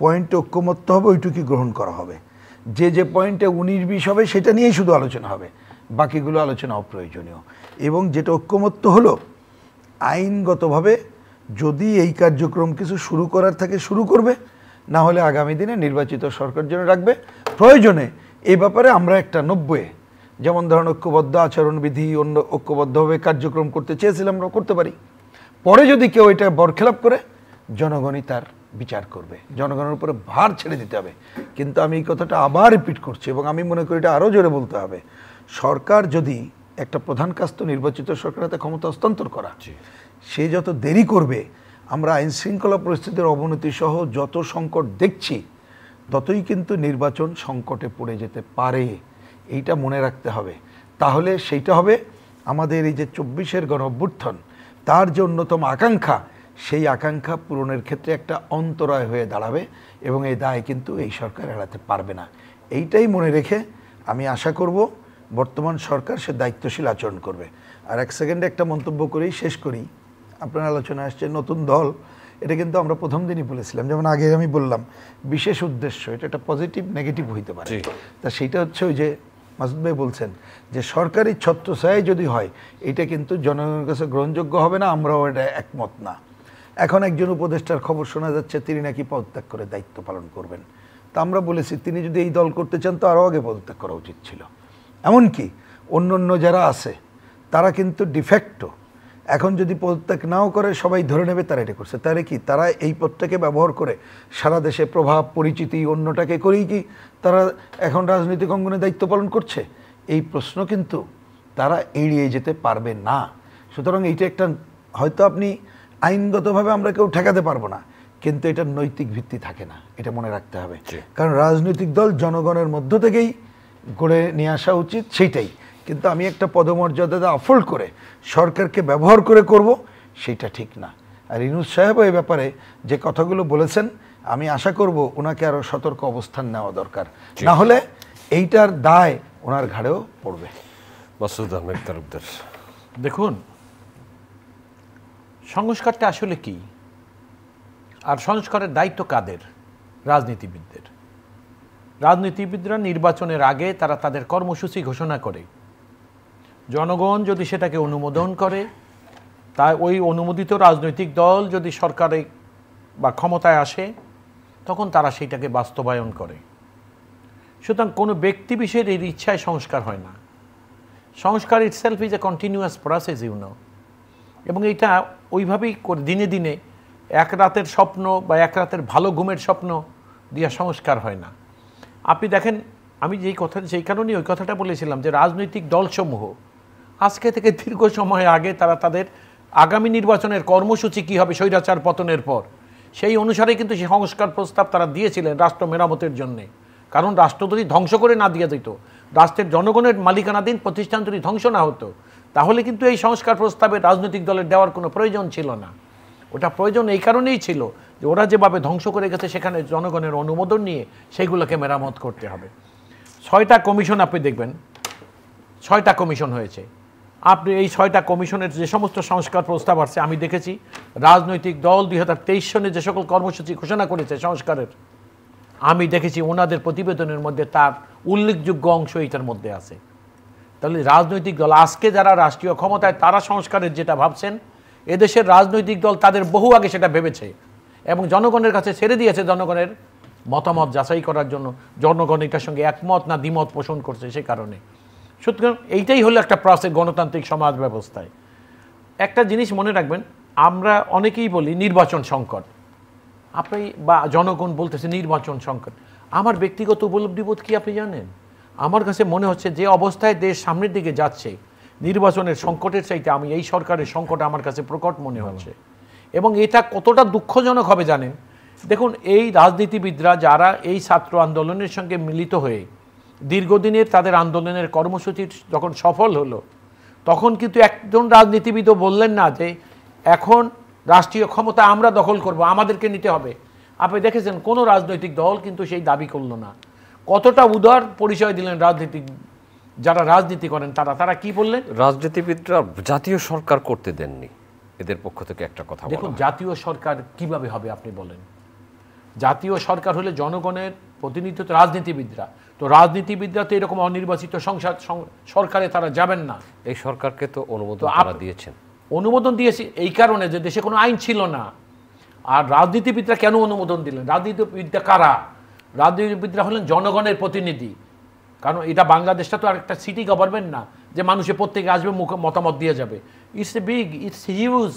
Speaker 3: পয়েন্টে ঐক্যমত্য হবে ওইটুকুই গ্রহণ করা হবে, যে যে পয়েন্টে 19-20 হবে সেটা নিয়েই শুধু আলোচনা হবে, বাকিগুলো আলোচনা অপ্রয়োজনীয়। এবং যেটা ঐক্যমত্য হলো আইনগতভাবে যদি এই কার্যক্রম কিছু শুরু করার থাকে শুরু করবে, না হলে আগামী দিনে নির্বাচিত সরকার জন্য রাখবে। প্রয়োজনে এই ব্যাপারে আমরা একটা 90 যেমন ধরুন ঐক্যবদ্ধ আচরণবিধি অন্য ঐক্যবদ্ধভাবে কার্যক্রম করতে চেয়েছিলাম আমরা করতে পারি, পরে যদি কেউ এটা বরখেলাপ করে জনগণই তার বিচার করবে, জনগণের উপরে ভার ছেড়ে দিতে হবে। কিন্তু আমি এই কথাটা আবার রিপিট করছি, এবং আমি মনে করি এটা আরও জোরে বলতে হবে, সরকার যদি একটা প্রধান কাজ তো নির্বাচিত সরকারের হাতে ক্ষমতা হস্তান্তর করা, সে যত দেরি করবে, আমরা আইন শৃঙ্খলা পরিস্থিতির অবনতি সহ যত সংকট দেখছি ততই কিন্তু নির্বাচন সংকটে পড়ে যেতে পারে, এইটা মনে রাখতে হবে। তাহলে সেইটা হবে আমাদের এই যে 24-এর গণঅভ্যুত্থান, তার যে অন্যতম আকাঙ্ক্ষা, সেই আকাঙ্ক্ষা পূরণের ক্ষেত্রে একটা অন্তরায় হয়ে দাঁড়াবে, এবং এই দায় কিন্তু এই সরকার এড়াতে পারবে না। এইটাই মনে রেখে আমি আশা করব বর্তমান সরকার সে দায়িত্বশীল আচরণ করবে। আর এক সেকেন্ডে একটা মন্তব্য করেই শেষ করি, আপনার আলোচনা আসছে নতুন দল, এটা কিন্তু আমরা প্রথম দিনই বলেছিলাম, যেমন আগে আমি বললাম বিশেষ উদ্দেশ্য, এটা একটা পজিটিভ নেগেটিভ হইতে পারে। তা সেইটা হচ্ছে ওই যে মাসুদ ভাই বলছেন যে সরকারি ছত্রছায়ায় যদি হয় এটা কিন্তু জনগণের কাছে গ্রহণযোগ্য হবে না, আমরাও এটা একমত না। এখন একজন উপদেষ্টার খবর শোনা যাচ্ছে তিনি নাকি পদত্যাগ করে দায়িত্ব পালন করবেন। তা আমরা বলেছি তিনি যদি এই দল করতে চান তো আরও আগে পদত্যাগ করা উচিত ছিল। এমনকি অন্য যারা আছে তারা কিন্তু ডিফ্যাক্টো এখন যদি পদত্যাগ নাও করে সবাই ধরে নেবে তারা এটা করছে। তাহলে কি তারা এই পদটাকে ব্যবহার করে সারা দেশে প্রভাব পরিচিতি অন্যটাকে করেই কি তারা এখন রাজনৈতিক অঙ্গনে দায়িত্ব পালন করছে? এই প্রশ্ন কিন্তু তারা এড়িয়ে যেতে পারবে না। সুতরাং এইটা একটা হয়তো আপনি আইনগতভাবে আমরা কেউ ঠেকাতে পারবো না, কিন্তু এটার নৈতিক ভিত্তি থাকে না, এটা মনে রাখতে হবে। কারণ রাজনৈতিক দল জনগণের মধ্য থেকেই গড়ে নিয়ে আসা উচিত, সেইটাই। কিন্তু আমি একটা পদমর্যাদা আফোল্ড করে সরকারকে ব্যবহার করে করব, সেইটা ঠিক না। আর ইউনূস সাহেব এই ব্যাপারে যে কথাগুলো বলেছেন আমি আশা করব ওনাকে আরও সতর্ক অবস্থান নেওয়া দরকার, না হলে এইটার দায় ওনার ঘাড়েও পড়বে।
Speaker 1: মাসুদ আহমেদ তালুকদার,
Speaker 2: দেখুন সংস্কারটা আসলে কি, আর সংস্কারের দায়িত্ব কাদের? রাজনীতিবিদদের। রাজনীতিবিদরা নির্বাচনের আগে তারা তাদের কর্মসূচি ঘোষণা করে, জনগণ যদি সেটাকে অনুমোদন করে, তাই ওই অনুমোদিত রাজনৈতিক দল যদি সরকারে বা ক্ষমতায় আসে তখন তারা সেইটাকে বাস্তবায়ন করে। সুতরাং কোনো ব্যক্তি বিশেষের এর ইচ্ছায় সংস্কার হয় না। সংস্কার itself is a continuous process, এবং এইটা ওইভাবেই দিনে দিনে এক রাতের স্বপ্ন বা এক রাতের ভালো ঘুমের স্বপ্ন দিয়া সংস্কার হয় না। আপনি দেখেন, আমি যেই কারণেই ওই কথাটা বলেছিলাম যে রাজনৈতিক দলসমূহ আজকে থেকে দীর্ঘ সময় আগে তারা তাদের আগামী নির্বাচনের কর্মসূচি কী হবে স্বৈরাচার পতনের পর, সেই অনুসারে কিন্তু সেই সংস্কার প্রস্তাব তারা দিয়েছিলেন রাষ্ট্র মেরামতের জন্যে। কারণ রাষ্ট্র যদি ধ্বংস করে না দিয়ে দিত, রাষ্ট্রের জনগণের মালিকানাধীন প্রতিষ্ঠান যদি ধ্বংস না হতো, তাহলে কিন্তু এই সংস্কার প্রস্তাবে রাজনৈতিক দলের দেওয়ার কোনো প্রয়োজন ছিল না। ওটা প্রয়োজন এই কারণেই ছিল যে ওরা যেভাবে ধ্বংস করে গেছে সেখানে জনগণের অনুমোদন নিয়ে সেইগুলোকে মেরামত করতে হবে। 6টা কমিশন আপনি দেখবেন, 6টা কমিশন হয়েছে। আপনি এই 6টা কমিশনের যে সমস্ত সংস্কার প্রস্তাব আসছে আমি দেখেছি, রাজনৈতিক দল 2023 সনে যে সকল কর্মসূচি ঘোষণা করেছে সংস্কারের, আমি দেখেছি ওনাদের প্রতিবেদনের মধ্যে তার উল্লেখযোগ্য অংশ এইটার মধ্যে আছে। তাহলে রাজনৈতিক দল আজকে যারা রাষ্ট্রীয় ক্ষমতায় তারা সংস্কারের যেটা ভাবছেন, এদেশের রাজনৈতিক দল তাদের বহু আগে সেটা ভেবেছে এবং জনগণের কাছে ছেড়ে দিয়েছে জনগণের মতামত যাচাই করার জন্য। জনগণ এটার সঙ্গে একমত না দ্বিমত পোষণ করছে সে কারণে। সুতরাং এইটাই হলো একটা প্রসেস গণতান্ত্রিক সমাজ ব্যবস্থায়। একটা জিনিস মনে রাখবেন, আমরা অনেকেই বলি নির্বাচন সংকট, আপনি বা জনগণ বলতেছে নির্বাচন সংকট। আমার ব্যক্তিগত উপলব্ধিবোধ কি আপনি জানেন? আমার কাছে মনে হচ্ছে যে অবস্থায় দেশ সামনের দিকে যাচ্ছে, নির্বাচনের সংকটের চাইতে আমি এই সরকারের সংকট আমার কাছে প্রকট মনে হচ্ছে। এবং এটা কতটা দুঃখজনক হবে জানেন, দেখুন এই রাজনীতিবিদরা যারা এই ছাত্র আন্দোলনের সঙ্গে মিলিত হয়ে দীর্ঘদিনের তাদের আন্দোলনের কর্মসূচি যখন সফল হলো, তখন কিন্তু একজন রাজনীতিবিদও বললেন না যে এখন রাষ্ট্রীয় ক্ষমতা আমরা দখল করব, আমাদেরকে নিতে হবে। আপনি দেখেছেন কোনো রাজনৈতিক দল কিন্তু সেই দাবি করলো না। কতটা উদার পরিচয় দিলেন রাজনীতিক যারা রাজনীতি করেন তারা কি বললেন?
Speaker 1: রাজনীতিবিদরা জাতীয় সরকার করতে দেননি, এদের পক্ষ থেকে একটা কথা
Speaker 2: দেখুন, জাতীয় সরকার কিভাবে হবে আপনি বলেন? জাতীয় সরকার হলে জনগণের প্রতিনিধিত্ব রাজনীতিবিদরা, তো রাজনীতিবিদরা তো এরকম অনির্বাচিত সংসদ সরকারে তারা যাবেন না।
Speaker 1: এই সরকারকে তো অনুমোদন তারা দিয়েছেন।
Speaker 2: অনুমোদন দিয়েছি এই কারণে যে দেশে কোনো আইন ছিল না। আর রাজনীতিবিদরা কেন অনুমোদন দিলেন? রাজনীতিবিদরা কারা? রাজনীতিবিদরা হলেন জনগণের প্রতিনিধি। কারণ এটা বাংলাদেশটা তো আর একটা সিটি গভর্নমেন্ট না যে মানুষের প্রত্যেকে আসবে মতামত দিয়ে যাবে। ইটস হিউজ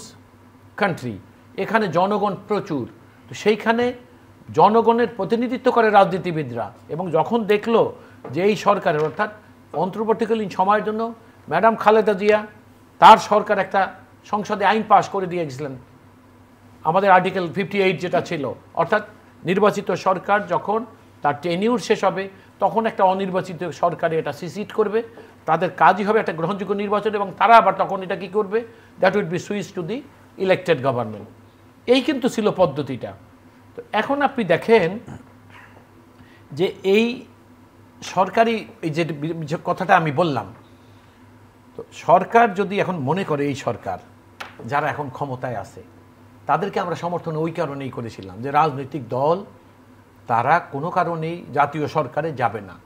Speaker 2: কান্ট্রি, এখানে জনগণ প্রচুর। তো সেইখানে জনগণের প্রতিনিধিত্ব করে রাজনীতিবিদরা। এবং যখন দেখলো যে এই সরকারের অর্থাৎ অন্তর্বর্তীকালীন সময়ের জন্য ম্যাডাম খালেদা জিয়া তার সরকার একটা সংসদে আইন পাশ করে দিয়ে গেছিলেন, আমাদের আর্টিকেল 58 যেটা ছিল, অর্থাৎ নির্বাচিত সরকার যখন তার টেনিউর শেষ হবে তখন একটা অনির্বাচিত সরকারে এটা সিট করবে, তাদের কাজই হবে একটা গ্রহণযোগ্য নির্বাচন, এবং তারা আবার তখন এটা কি করবে, that will B switch to the elected government. এই কিন্তু ছিল পদ্ধতিটা। তো এখন আপনি দেখেন যে এই সরকারি এই যে কথাটা আমি বললাম, তো সরকার যদি এখন মনে করে এই সরকার যারা এখন ক্ষমতায় আছে তাদেরকে আমরা সমর্থন ওই কারণেই করেছিলাম যে রাজনৈতিক দল তারা কোনো কারণেই জাতীয় সরকারে যাবে না।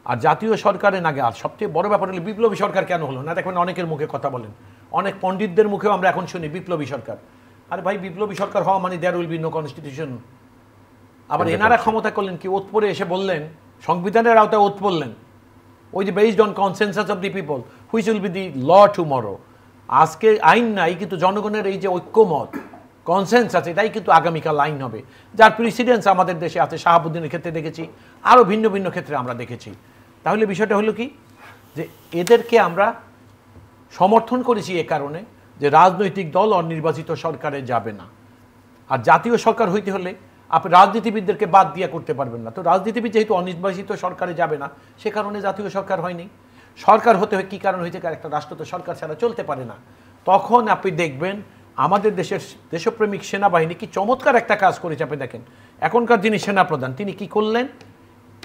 Speaker 2: আর জাতীয় সরকারে না গিয়ে, আর সবচেয়ে বড় ব্যাপার হলো বিপ্লবী সরকার কেন হলো না। দেখবেন অনেকের মুখে কথা বলেন, অনেক পণ্ডিতদের মুখেও আমরা এখন শুনি বিপ্লবী সরকার। আরে ভাই, বিপ্লবী সরকার হওয়া মানে there will be no constitution. আবার এনারা ক্ষমতা করলেন কি, ওত পরে এসে বললেন, সংবিধানের আওতায় ওত পড়লেন, ওই যে based on consensus of the people which will be the law tomorrow. আজকে আইন নাই, কিন্তু জনগণের এই যে ঐক্যমত, কনসেনসাস, এটাই কিন্তু আগামীকাল আইন হবে, যার প্রিসিডেন্স আমাদের দেশে আছে। শাহাবুদ্দিনের ক্ষেত্রে দেখেছি, আরও ভিন্ন ভিন্ন ক্ষেত্রে আমরা দেখেছি। তাহলে বিষয়টা হলো কি, যে এদেরকে আমরা সমর্থন করেছি এ কারণে যে রাজনৈতিক দল অনির্বাচিত সরকারে যাবে না। আর জাতীয় সরকার হইতে হলে আপনি রাজনীতিবিদদেরকে বাদ দিয়ে করতে পারবেন না। তো রাজনীতিবিদ যেহেতু অনির্বাচিত সরকারে যাবে না, সে কারণে জাতীয় সরকার হয়নি। সরকার হতে হয় কী কারণ হয়েছে, একটা রাষ্ট্র তো সরকার ছাড়া চলতে পারে না। তখন আপনি দেখবেন আমাদের দেশের দেশপ্রেমিক সেনাবাহিনী কি চমৎকার একটা কাজ করেছে। আপনি দেখেন এখনকার যিনি সেনাপ্রধান, তিনি কি করলেন,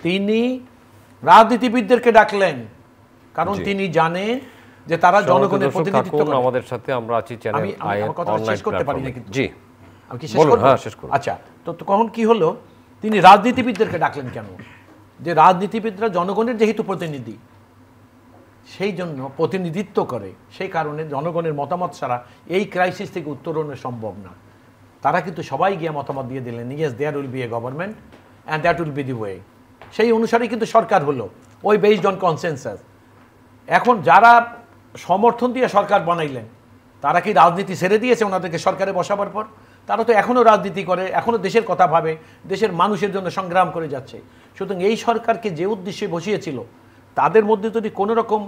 Speaker 2: তিনি রাজনীতিবিদদেরকে ডাকলেন, কারণ তিনি জানেন যে তারা জনগণের প্রতিনিধিত্ব করে।
Speaker 1: আমাদের সাথে আমরা আছি চ্যানেল
Speaker 2: আমার কথা শেষ করতে পারি না কিন্তু।
Speaker 1: জি,
Speaker 2: আমি কি শেষ করব? আচ্ছা, তো কখন কি হলো, তিনি রাজনীতিবিদদেরকে ডাকলেন কেন, যে রাজনীতিবিদরা জনগণের যেহেতু প্রতিনিধি, সেই জন্য প্রতিনিধিত্ব করে, সেই কারণে জনগণের মতামত ছাড়া এই ক্রাইসিস থেকে উত্তরণের সম্ভব না। তারা কিন্তু সবাই গিয়ে মতামত দিয়ে দিলেন, yes there will be a government and that will be the way. সেই অনুসারেই কিন্তু সরকার হলো, ওই বেসড অন কনসেনসাস। এখন যারা সমর্থন দিয়ে সরকার বানাইলেন, তারা কি রাজনীতি ছেড়ে দিয়েছে ওনাদেরকে সরকারে বসাবার পর? তারা তো এখনও রাজনীতি করে, এখনও দেশের কথা ভাবে, দেশের মানুষের জন্য সংগ্রাম করে যাচ্ছে। সুতরাং এই সরকারকে যে উদ্দেশ্যে বসিয়েছিল, তাদের মধ্যে যদি কোনো রকম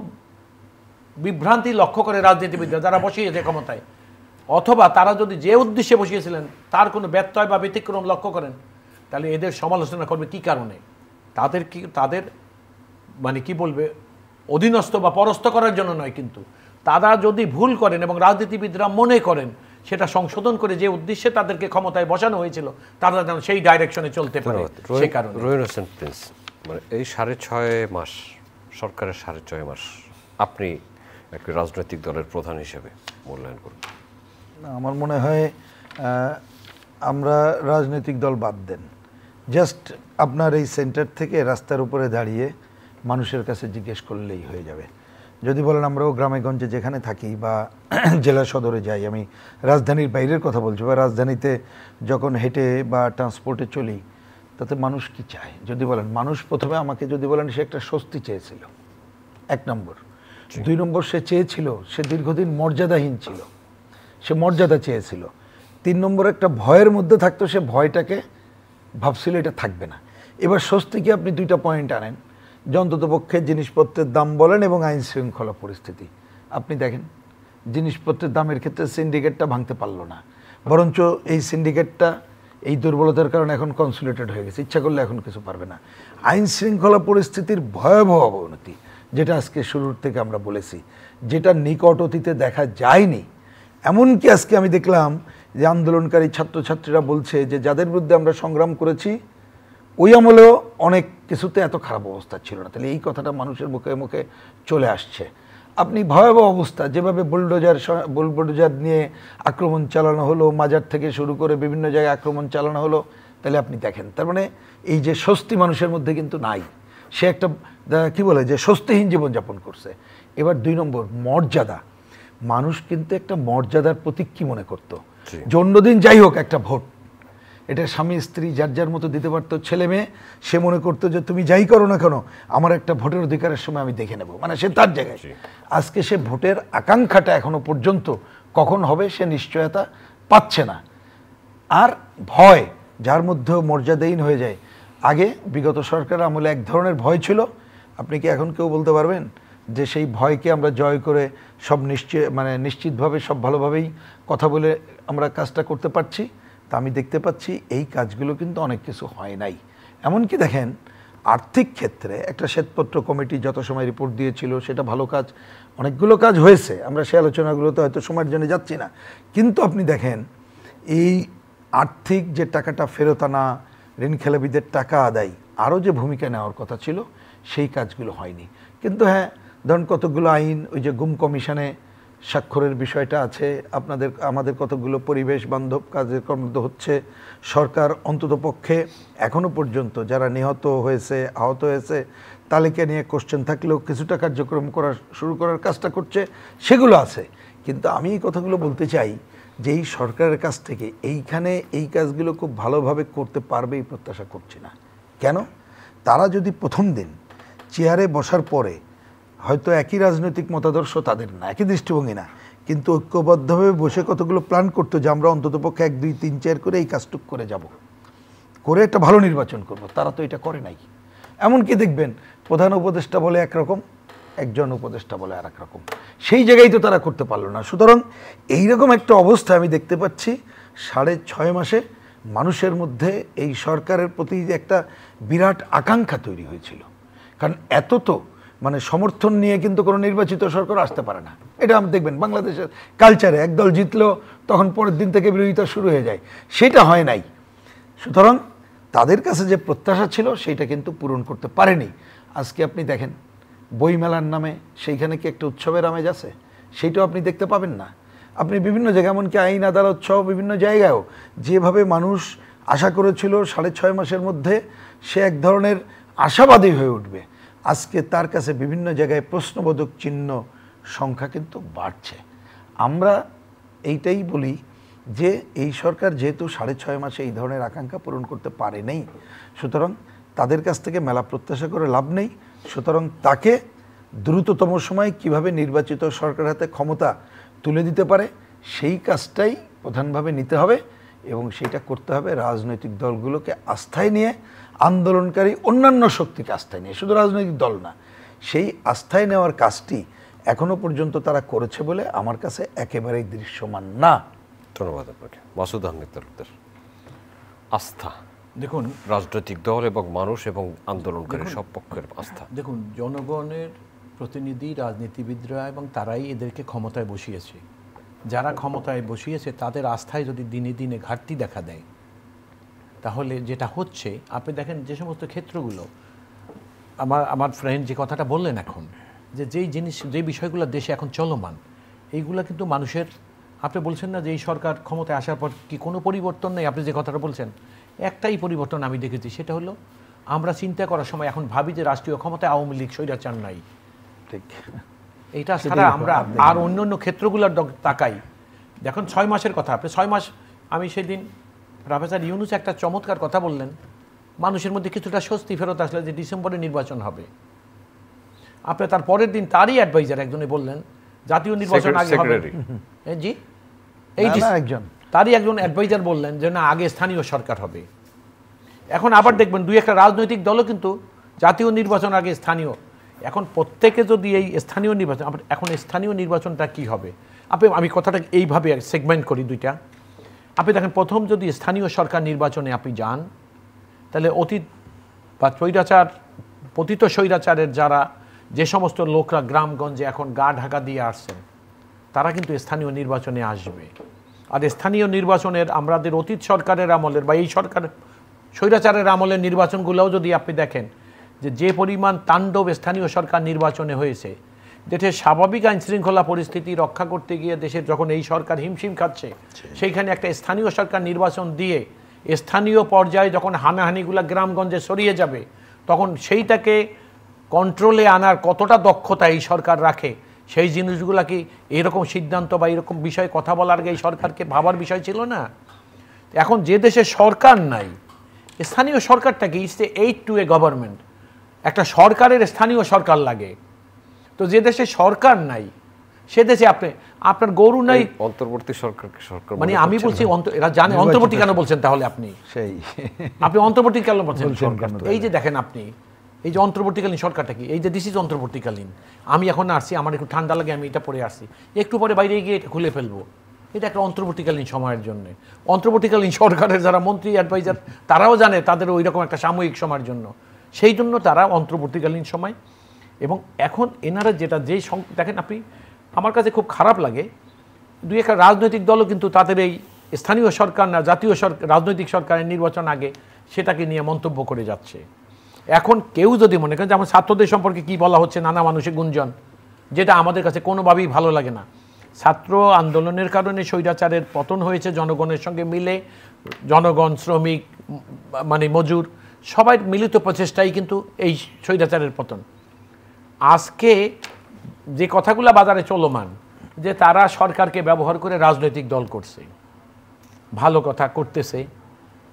Speaker 2: বিভ্রান্তি লক্ষ্য করে রাজনীতিবিদরা যারা বসিয়েছে ক্ষমতায়, অথবা তারা যদি যে উদ্দেশ্যে বসিয়েছিলেন তার কোনো ব্যত্যয় বা ব্যতিক্রম লক্ষ্য করেন, তাহলে এদের সমালোচনা করবে কি কারণে। তাদের মানে কি বলবে, অধীনস্থ বা পরস্থ করার জন্য নয়, কিন্তু তারা যদি ভুল করেন এবং রাজনীতিবিদরা মনে করেন সেটা সংশোধন করে যে উদ্দেশ্যে তাদেরকে ক্ষমতায় বসানো হয়েছিল, তারা যেন সেই ডাইরেকশনে চলতে পারে। সেই কারণে
Speaker 1: রহিন হোসেন প্রিন্স, মানে এই 6.5 মাস, সরকারের 6.5 মাস আপনি একটি রাজনৈতিক দলের প্রধান হিসেবে মূল্যায়ন করুন।
Speaker 3: আমার মনে হয় আমরা রাজনৈতিক দল বাদ দেন, জাস্ট আপনার এই সেন্টার থেকে রাস্তার উপরে দাঁড়িয়ে মানুষের কাছে জিজ্ঞেস করলেই হয়ে যাবে। যদি বলেন আমরাও গ্রামে গঞ্জে যেখানে থাকি বা জেলা সদরে যাই, আমি রাজধানীর বাইরের কথা বলছি, বা রাজধানীতে যখন হেঁটে বা ট্রান্সপোর্টে চলি, তাতে মানুষ কি চায় যদি বলেন, মানুষ প্রথমে আমাকে যদি বলেন সে একটা স্বস্তি চেয়েছিল, 1 নম্বর। 2 নম্বর, সে চেয়েছিল, সে দীর্ঘদিন মর্যাদাহীন ছিল, সে মর্যাদা চেয়েছিল। 3 নম্বর, একটা ভয়ের মধ্যে থাকতো, সে ভয়টাকে ভাবছিল এটা থাকবে না। এবার স্বস্তিকে আপনি 2টা পয়েন্ট আনেন, যে অন্ততপক্ষে জিনিসপত্রের দাম বলেন এবং আইন শৃঙ্খলা পরিস্থিতি। আপনি দেখেন জিনিসপত্রের দামের ক্ষেত্রে সিন্ডিকেটটা ভাঙতে পারলো না, বরঞ্চ এই সিন্ডিকেটটা এই দুর্বলতার কারণে এখন কনসুলেটেড হয়ে গেছে, ইচ্ছা করলে এখন কিছু পারবে না। আইন শৃঙ্খলা পরিস্থিতির ভয়াবহ অবনতি, যেটা আজকে শুরুর থেকে আমরা বলেছি, যেটা নিকট অতীতে দেখা যায়নি। এমনকি আজকে আমি দেখলাম যে আন্দোলনকারী ছাত্রছাত্রীরা বলছে যে যাদের বিরুদ্ধে আমরা সংগ্রাম করেছি ওই আমলেও অনেক কিছুতে এত খারাপ অবস্থা ছিল না। তাহলে এই কথাটা মানুষের মুখে মুখে চলে আসছে। আপনি ভয়াবহ অবস্থা, যেভাবে বুলডোজার নিয়ে আক্রমণ চালানো হলো, মাজার থেকে শুরু করে বিভিন্ন জায়গায় আক্রমণ চালানো হলো, তাহলে আপনি দেখেন, তার মানে এই যে স্বস্তি মানুষের মধ্যে কিন্তু নাই, সে একটা কি বলে যে স্বস্তিহীন জীবনযাপন করছে। এবার 2 নম্বর, মর্যাদা। মানুষ কিন্তু একটা মর্যাদার প্রতীক কি মনে করতো, জন্মদিন যাই হোক একটা ভোট, এটা স্বামী স্ত্রী যার যার মতো দিতে পারতো, ছেলে মেয়ে সে মনে করতো যে তুমি যাই করো না কেন আমার একটা ভোটের অধিকারের সময় আমি দেখে নেব, মানে সে তার জায়গায়। আজকে সে ভোটের আকাঙ্ক্ষাটা এখনো পর্যন্ত কখন হবে সে নিশ্চয়তা পাচ্ছে না। আর ভয়, যার মধ্যেও মর্যাদাহীন হয়ে যায়। আগে বিগত সরকার আমলে এক ধরনের ভয় ছিল, আপনি কি এখন কেউ বলতে পারবেন যে সেই ভয়কে আমরা জয় করে সব নিশ্চিতভাবে সব ভালোভাবেই কথা বলে আমরা কাজটা করতে পারছি? তা আমি দেখতে পাচ্ছি এই কাজগুলো কিন্তু অনেক কিছু হয় নাই। এমনকি দেখেন আর্থিক ক্ষেত্রে একটা শ্বেতপত্র কমিটি যত সময় রিপোর্ট দিয়েছিল, সেটা ভালো কাজ, অনেকগুলো কাজ হয়েছে, আমরা সে আলোচনাগুলোতে হয়তো সময়ের জন্য যাচ্ছি না। কিন্তু আপনি দেখেন এই আর্থিক যে টাকাটা ফেরত আনা, ঋণখেলাপিদের টাকা আদায়, আরও যে ভূমিকা নেওয়ার কথা ছিল সেই কাজগুলো হয়নি। কিন্তু হ্যাঁ, ধরুন কতগুলো আইন, ওই যে গুম কমিশনে স্বাক্ষরের বিষয়টা আছে, আমাদের কতগুলো পরিবেশ বান্ধব কাজের কর্ম হচ্ছে। সরকার অন্ততপক্ষে এখনো পর্যন্ত যারা নিহত হয়েছে, আহত হয়েছে তালিকা নিয়ে কোশ্চেন থাকলেও কিছুটা কার্যক্রম শুরু করার কাজটা করছে, সেগুলো আছে। কিন্তু আমি এই কথাগুলো বলতে চাই যে এই সরকারের কাছ থেকে এইখানে এই কাজগুলো খুব ভালোভাবে করতে পারবে এই প্রত্যাশা করছি না। কেন? তারা যদি প্রথম দিন চেয়ারে বসার পরে হয়তো একই রাজনৈতিক মতাদর্শ তাদের না, একই দৃষ্টিভঙ্গি না, কিন্তু ঐক্যবদ্ধভাবে বসে কতগুলো প্ল্যান করতো যে আমরা অন্ততপক্ষে 1, 2, 3, 4 করে এই কাজটুক করে যাব, করে একটা ভালো নির্বাচন করব, তারা তো এটা করে নাই। এমনকি দেখবেন প্রধান উপদেষ্টা বলে একরকম, একজন উপদেষ্টা বলে আর এক রকম, সেই জায়গায় তো তারা করতে পারলো না। সুতরাং এইরকম একটা অবস্থা আমি দেখতে পাচ্ছি 6.5 মাসে মানুষের মধ্যে এই সরকারের প্রতি একটা বিরাট আকাঙ্ক্ষা তৈরি হয়েছিল। কারণ এত তো মানে সমর্থন নিয়ে কিন্তু কোনো নির্বাচিত সরকার আসতে পারে না। এটা আপনি দেখবেন বাংলাদেশের কালচারে, একদল জিতলো তখন পরের দিন থেকে বিরোধিতা শুরু হয়ে যায়, সেটা হয় নাই। সুতরাং তাদের কাছে যে প্রত্যাশা ছিল সেইটা কিন্তু পূরণ করতে পারেনি। আজকে আপনি দেখেন বইমেলার নামে সেইখানে কি একটা উৎসবের আমেজ আছে? সেইটাও আপনি দেখতে পাবেন না। আপনি বিভিন্ন জায়গায়, এমনকি আইন আদালত সহ বিভিন্ন জায়গায়ও যেভাবে মানুষ আশা করেছিল 6.5 মাসের মধ্যে সে এক ধরনের আশাবাদী হয়ে উঠবে, আজকে তার কাছে বিভিন্ন জায়গায় প্রশ্নবোধক চিহ্ন সংখ্যা কিন্তু বাড়ছে। আমরা এইটাই বলি যে এই সরকার যেহেতু 6.5 মাসে এই ধরনের আকাঙ্ক্ষা পূরণ করতে পারে নাই, সুতরাং তাদের কাছ থেকে মেলা প্রত্যাশা করে লাভ নেই। সুতরাং তাকে দ্রুততম সময়ে কিভাবে নির্বাচিত সরকার হাতে ক্ষমতা তুলে দিতে পারে সেই কাজটাই প্রধানভাবে নিতে হবে, এবং সেইটা করতে হবে রাজনৈতিক দলগুলোকে আস্থায় নিয়ে, আন্দোলনকারী অন্যান্য শক্তিকে আস্থায় নিয়ে, শুধু রাজনৈতিক দল না। সেই আস্থায় নেওয়ার কাজটি এখনো পর্যন্ত তারা করেছে বলে আমার কাছে একেবারেই দৃশ্যমান না।
Speaker 1: ধন্যবাদ আপনাকে। মাসুদ আহমেদ তালুকদার, আস্থা,
Speaker 2: দেখুন
Speaker 1: রাজনৈতিক দল এবং মানুষ এবং আন্দোলনকারী সব পক্ষের আস্থা।
Speaker 2: দেখুন, জনগণের প্রতিনিধি রাজনীতিবিদরা এবং তারাই এদেরকে ক্ষমতায় বসিয়েছে। যারা ক্ষমতায় বসিয়েছে তাদের আস্থায় যদি দিনে দিনে ঘাটতি দেখা দেয়, তাহলে যেটা হচ্ছে আপনি দেখেন যে সমস্ত ক্ষেত্রগুলো, আমার ফ্রেন্ড যে কথাটা বললেন এখন, যে বিষয়গুলো দেশে এখন চলমান, এইগুলো কিন্তু মানুষের, আপনি বলছেন না যে এই সরকার ক্ষমতায় আসার পর কি কোনো পরিবর্তন নেই, আপনি যে কথাটা বলছেন একটাই পরিবর্তন আমি দেখেছি, সেটা হলো আমরা চিন্তা করার সময় এখন ভাবি যে রাষ্ট্রীয় ক্ষমতায় আওয়ামী লীগ স্বৈরাচার নাই।
Speaker 3: ঠিক,
Speaker 2: এইটা ছাড়া আমরা আর অন্য ক্ষেত্রগুলোর তাকাই। দেখুন 6 মাসের কথা, আপনি 6 মাস, আমি সেদিন প্রফেসর ইউনুস একটা চমৎকার কথা বললেন, মানুষের মধ্যে কিছুটা স্বস্তি ফেরত আসলে যে ডিসেম্বরে নির্বাচন হবে। আপনি তার পরের দিন তারই অ্যাডভাইজার একজনে বললেন জাতীয় নির্বাচন আগে হবে। জি, এই
Speaker 3: একজন
Speaker 2: তারই একজন অ্যাডভাইজার বললেন যে না, আগে স্থানীয় সরকার হবে। এখন আবার দেখবেন 2-1টা রাজনৈতিক দলও কিন্তু জাতীয় নির্বাচন আগে স্থানীয়। এখন প্রত্যেকে যদি এই স্থানীয় নির্বাচন, এখন স্থানীয় নির্বাচনটা কি হবে, আমি কথাটা এইভাবে সেগমেন্ট করি দুইটা। আপনি দেখেন, প্রথম যদি স্থানীয় সরকার নির্বাচনে আপনি যান, তাহলে অতীত বা পতিত স্বৈরাচারের যারা যে সমস্ত লোকরা গ্রামগঞ্জে এখন গা ঢাকা দিয়ে আসছেন, তারা কিন্তু স্থানীয় নির্বাচনে আসবে। আর স্থানীয় নির্বাচনের আমাদের অতীত সরকারের আমলের বা এই সরকারের স্বৈরাচারের আমলের নির্বাচনগুলোও যদি আপনি দেখেন, যে পরিমাণ তাণ্ডব স্থানীয় সরকার নির্বাচনে হয়েছে, দেশের স্বাভাবিক আইন শৃঙ্খলা পরিস্থিতি রক্ষা করতে গিয়ে দেশের যখন এই সরকার হিমশিম খাচ্ছে, সেইখানে একটা স্থানীয় সরকার নির্বাচন দিয়ে স্থানীয় পর্যায়ে যখন হানাহানিগুলা গ্রামগঞ্জে সরিয়ে যাবে, তখন সেইটাকে কন্ট্রোলে আনার কতটা দক্ষতা এই সরকার রাখে, সেই জিনিসগুলা কি এরকম সিদ্ধান্ত বা এরকম বিষয়ে কথা বলার আগে এই সরকারকে ভাবার বিষয় ছিল না? এখন যে দেশে সরকার নাই, স্থানীয় সরকারটা কি it's aid two a government, একটা সরকারের স্থানীয় সরকার লাগে। তো যে দেশে সরকার নাই, সে দেশে আপনার গরু নাই,
Speaker 1: অন্তর্বর্তী সরকার
Speaker 2: মানে আমি বলছি এরা জানে অন্তর্বর্তী কেন বলছেন, তাহলে আপনি অন্তর্বর্তী কেন বলছেন? এই যে দেখেন আপনি, এই যে অন্তর্বর্তীকালীন সরকারটা কি, এই যে দিস ইজ অন্তর্বর্তীকালীন, আমি এখন আসছি, আমার একটু ঠান্ডা লাগে, আমি এটা পরে আসছি, একটু পরে বাইরে গিয়ে এটা খুলে ফেলবো, এটা একটা অন্তর্বর্তীকালীন সময়ের জন্য। অন্তর্বর্তীকালীন সরকারের যারা মন্ত্রী অ্যাডভাইজার, তারাও জানে তাদের ওই রকম একটা সাময়িক সময়ের জন্য, সেই জন্য তারা অন্তর্বর্তীকালীন সময়। এবং এখন এনারা যেটা দেখেন আপনি, আমার কাছে খুব খারাপ লাগে, 2-1টা রাজনৈতিক দলও কিন্তু তাদের এই স্থানীয় সরকার না জাতীয় সরকার রাজনৈতিক সরকারের নির্বাচন আগে সেটাকে নিয়ে মন্তব্য করে যাচ্ছে। এখন কেউ যদি মনে করেন যে আমার ছাত্রদের সম্পর্কে কি বলা হচ্ছে, নানা মানুষের গুঞ্জন, যেটা আমাদের কাছে কোনোভাবেই ভালো লাগে না। ছাত্র আন্দোলনের কারণে স্বৈরাচারের পতন হয়েছে জনগণের সঙ্গে মিলে, জনগণ, শ্রমিক, মানে মজুর, সবাই মিলিত প্রচেষ্টাই কিন্তু এই স্বৈরাচারের পতন। আজকে যে কথাগুলো বাজারে চলমান, যে তারা সরকারকে ব্যবহার করে রাজনৈতিক দল করছে, ভালো কথা করতেছে।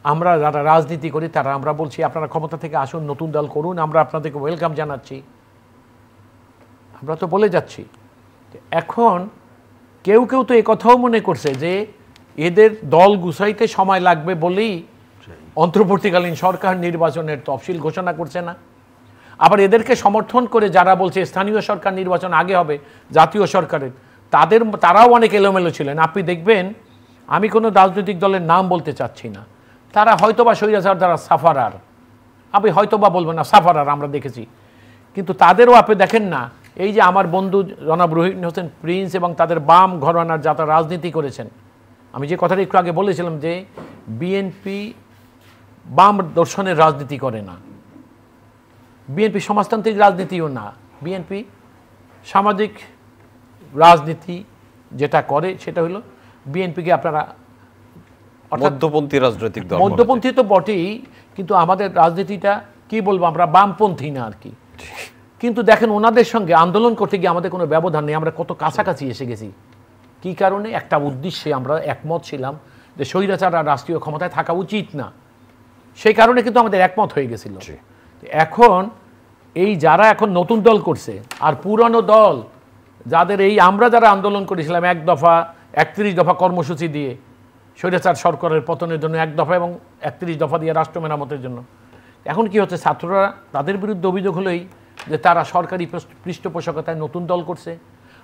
Speaker 2: আমরা যারা রাজনীতি করি তারা আমরা বলছি আপনারা ক্ষমতা থেকে আসুন, নতুন দল করুন, আমরা আপনাদেরকে ওয়েলকাম জানাচ্ছি, আমরা তো বলে যাচ্ছি। এখন কেউ কেউ তো এ কথাও মনে করছে যে এদের দল গুছাইতে সময় লাগবে বলেই অন্তর্বর্তীকালীন সরকার নির্বাচনের তফসিল ঘোষণা করছে না। আবার এদেরকে সমর্থন করে যারা বলছে স্থানীয় সরকার নির্বাচন আগে হবে জাতীয় সরকারের, তারাও অনেক এলোমেলো ছিলেন। আপনি দেখবেন, আমি কোনো রাজনৈতিক দলের নাম বলতে চাচ্ছি না, তারা হয়তোবা স্বৈরাচার দ্বারা সাফারার, আমি হয়তোবা বলবো না, সাফারার আমরা দেখেছি। কিন্তু তাদেরও আপনি দেখেন না, এই যে আমার বন্ধু জনাব রুহিন হোসেন প্রিন্স এবং তাদের বাম ঘরানার যারা রাজনীতি করেছেন, আমি যে কথাটা একটু আগে বলেছিলাম যে বিএনপি বাম দর্শনের রাজনীতি করে না, বিএনপি সমাজতান্ত্রিক রাজনীতিও না, বিএনপি সামাজিক রাজনীতি যেটা করে সেটা হলো বিএনপিকে আপনারা
Speaker 1: মধ্যপন্থী রাজনৈতিক দল,
Speaker 2: মধ্যপন্থী তো বটেই, কিন্তু আমাদের রাজনীতিটা কি বলবো, আমরা বামপন্থী না আর কি। কিন্তু দেখেন ওনাদের সঙ্গে আন্দোলন করতে গিয়ে আমাদের কোনো ব্যবধান নেই, আমরা কত কাছাকাছি এসে গেছি। কি কারণে? একটা উদ্দেশ্যে আমরা একমত ছিলাম যে স্বৈরাচার আর রাষ্ট্রীয় ক্ষমতায় থাকা উচিত না, সেই কারণে কিন্তু আমাদের একমত হয়ে গেছিল। এখন এই যারা এখন নতুন দল করছে আর পুরনো দল যাদের, এই আমরা যারা আন্দোলন করেছিলাম 1 দফা 31 দফা কর্মসূচি দিয়ে স্বৈরাচার সরকারের পতনের জন্য 1 দফা এবং 31 দফা দিয়ে রাষ্ট্র মেরামতের জন্য, এখন কি হচ্ছে, ছাত্ররা তাদের বিরুদ্ধে অভিযোগ হলেই যে তারা সরকারি পৃষ্ঠপোষকতায় নতুন দল করছে।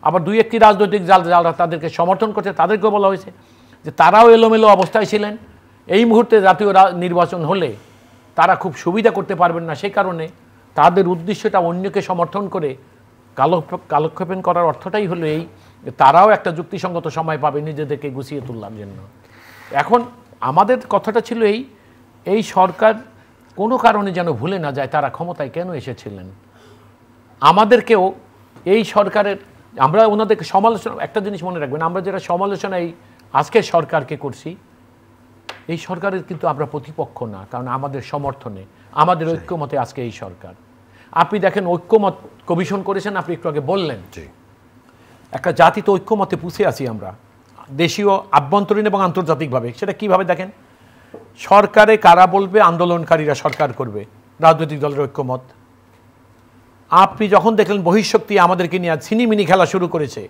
Speaker 2: আবার 2-1টি রাজনৈতিক যারা তাদেরকে সমর্থন করছে তাদেরকেও বলা হয়েছে যে তারাও এলোমেলো অবস্থায় ছিলেন, এই মুহূর্তে জাতীয় নির্বাচন হলে তারা খুব সুবিধা করতে পারবেন না, সেই কারণে তাদের উদ্দেশ্যটা অন্যকে সমর্থন করে কালক্ষেপণ করার অর্থটাই হলো এই, তারাও একটা যুক্তিসঙ্গত সময় পাবে নিজেদেরকে গুছিয়ে তোলার জন্য। এখন আমাদের কথাটা ছিল এই সরকার কোনো কারণে যেন ভুলে না যায় তারা ক্ষমতায় কেন এসেছিলেন। আমাদেরকেও এই সরকারের, আমরা ওনাদেরকে সমালোচনা, একটা জিনিস মনে রাখবেন, আমরা যারা সমালোচনা এই আজকের সরকারকে করছি, এই সরকারের কিন্তু আমরা প্রতিপক্ষ না, কারণ আমাদের সমর্থনে, আমাদের ঐক্যমতে আজকে এই সরকার। আপনি দেখেন ঐক্যমত কমিশন করেছেন, আপনি একটু আগে বললেন, একটা জাতি তো ঐক্যমতে পুষে আছি আমরা, দেশীয় আভ্যন্তরীণ এবং আন্তর্জাতিকভাবে। সেটা কিভাবে দেখেন, সরকারে কারা বলবে, আন্দোলনকারীরা সরকার করবে, রাজনৈতিক দলের ঐক্যমত। আপনি যখন দেখলেন বহিঃশক্তি আমাদেরকে নিয়ে ছিনিমিনি খেলা শুরু করেছে,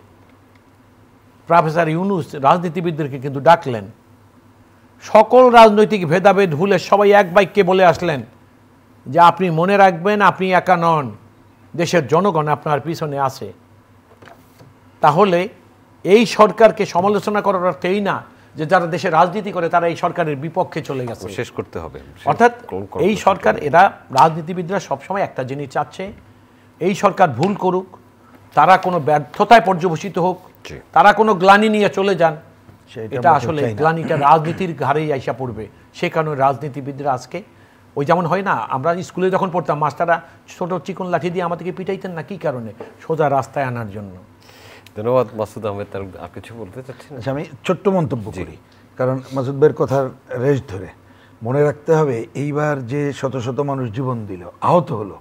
Speaker 2: প্রফেসর ইউনূস রাজনীতিবিদদেরকে কিন্তু ডাকলেন, সকল রাজনৈতিক ভেদাভেদ ভুলে সবাই এক বাক্যে বলে আসলেন যে আপনি মনে রাখবেন আপনি একা নন, দেশের জনগণ আপনার পিছনে আছে। তাহলে এই সরকারকে সমালোচনা করার অর্থ এই না যে যারা দেশে রাজনীতি করে তারা এই সরকারের বিপক্ষে চলে গেছে,
Speaker 1: শেষ করতে হবে।
Speaker 2: অর্থাৎ এই সরকার, এরা রাজনীতিবিদরা সবসময় একটা জিনিস চাচ্ছে, এই সরকার ভুল করুক, তারা কোনো ব্যর্থতায় পর্যবসিত হোক, তারা কোনো গ্লানি নিয়ে চলে যান, এটা আসলে গ্লানিটা রাজনীতির ঘাড়েই আইসা পড়বে। সে কারণে রাজনীতিবিদরা আজকে ওই যেমন হয় না, আমরা স্কুলে যখন পড়তাম মাস্টাররা ছোট চিকন লাঠি দিয়ে আমাদেরকে পিটাইতেন না, কি কারণে? সোজা রাস্তায় আনার জন্য।
Speaker 1: ধন্যবাদ মাসুদ আহমেদ। আর কিছু বলতে চাচ্ছেন?
Speaker 3: আমি ছোট্ট মন্তব্য করি, কারণ মাসুদ ভাইয়ের কথার রেশ ধরে মনে রাখতে হবে এইবার যে শত শত মানুষ জীবন দিল, আহত হলো,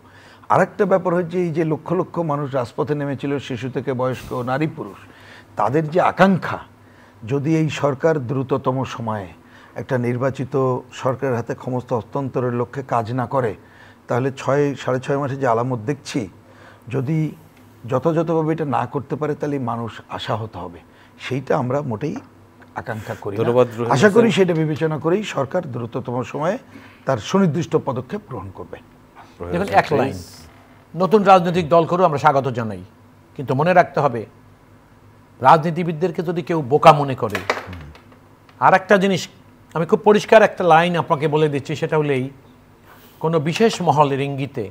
Speaker 3: আরেকটা ব্যাপার হচ্ছে এই যে লক্ষ লক্ষ মানুষ রাজপথে নেমেছিল, শিশু থেকে বয়স্ক, নারী পুরুষ, তাদের যে আকাঙ্ক্ষা, যদি এই সরকার দ্রুততম সময়ে একটা নির্বাচিত সরকারের হাতে ক্ষমতা হস্তান্তরের লক্ষ্যে কাজ না করে, তাহলে 6.5 মাসে যে আলামত দেখছি, যদি যথাযথভাবে এটা না করতে পারে তাহলে মানুষ আশাহত হবে, সেইটা আমরা মোটেই আকাঙ্ক্ষা করি না। আশা করি সেটা বিবেচনা করেই সরকার দ্রুততম সময়ে তার সুনির্দিষ্ট পদক্ষেপ গ্রহণ করবে।
Speaker 2: দেখুন, এক লাইন, নতুন রাজনৈতিক দল করেও আমরা স্বাগত জানাই, কিন্তু মনে রাখতে হবে রাজনীতিবিদদেরকে যদি কেউ বোকা মনে করে, আর একটা জিনিস আমি খুব পরিষ্কার একটা লাইন আপনাকে বলে দিচ্ছি, সেটা হলেই কোনো বিশেষ মহলের ইঙ্গিতে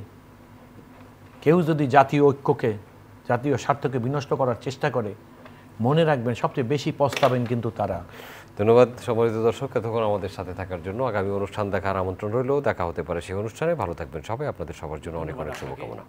Speaker 2: কেউ যদি জাতীয় ঐক্যকে, জাতীয় স্বার্থকে বিনষ্ট করার চেষ্টা করে, মনে রাখবেন সবচেয়ে বেশি পস্তাবেন কিন্তু তারা।
Speaker 1: ধন্যবাদ সম্মানিত দর্শক, এতক্ষণ আমাদের সাথে থাকার জন্য। আগামী অনুষ্ঠান দেখার আমন্ত্রণ রইল, দেখা হতে পারে সেই অনুষ্ঠানে। ভালো থাকবেন সবাই, আপনাদের সবার জন্য অনেক অনেক শুভকামনা।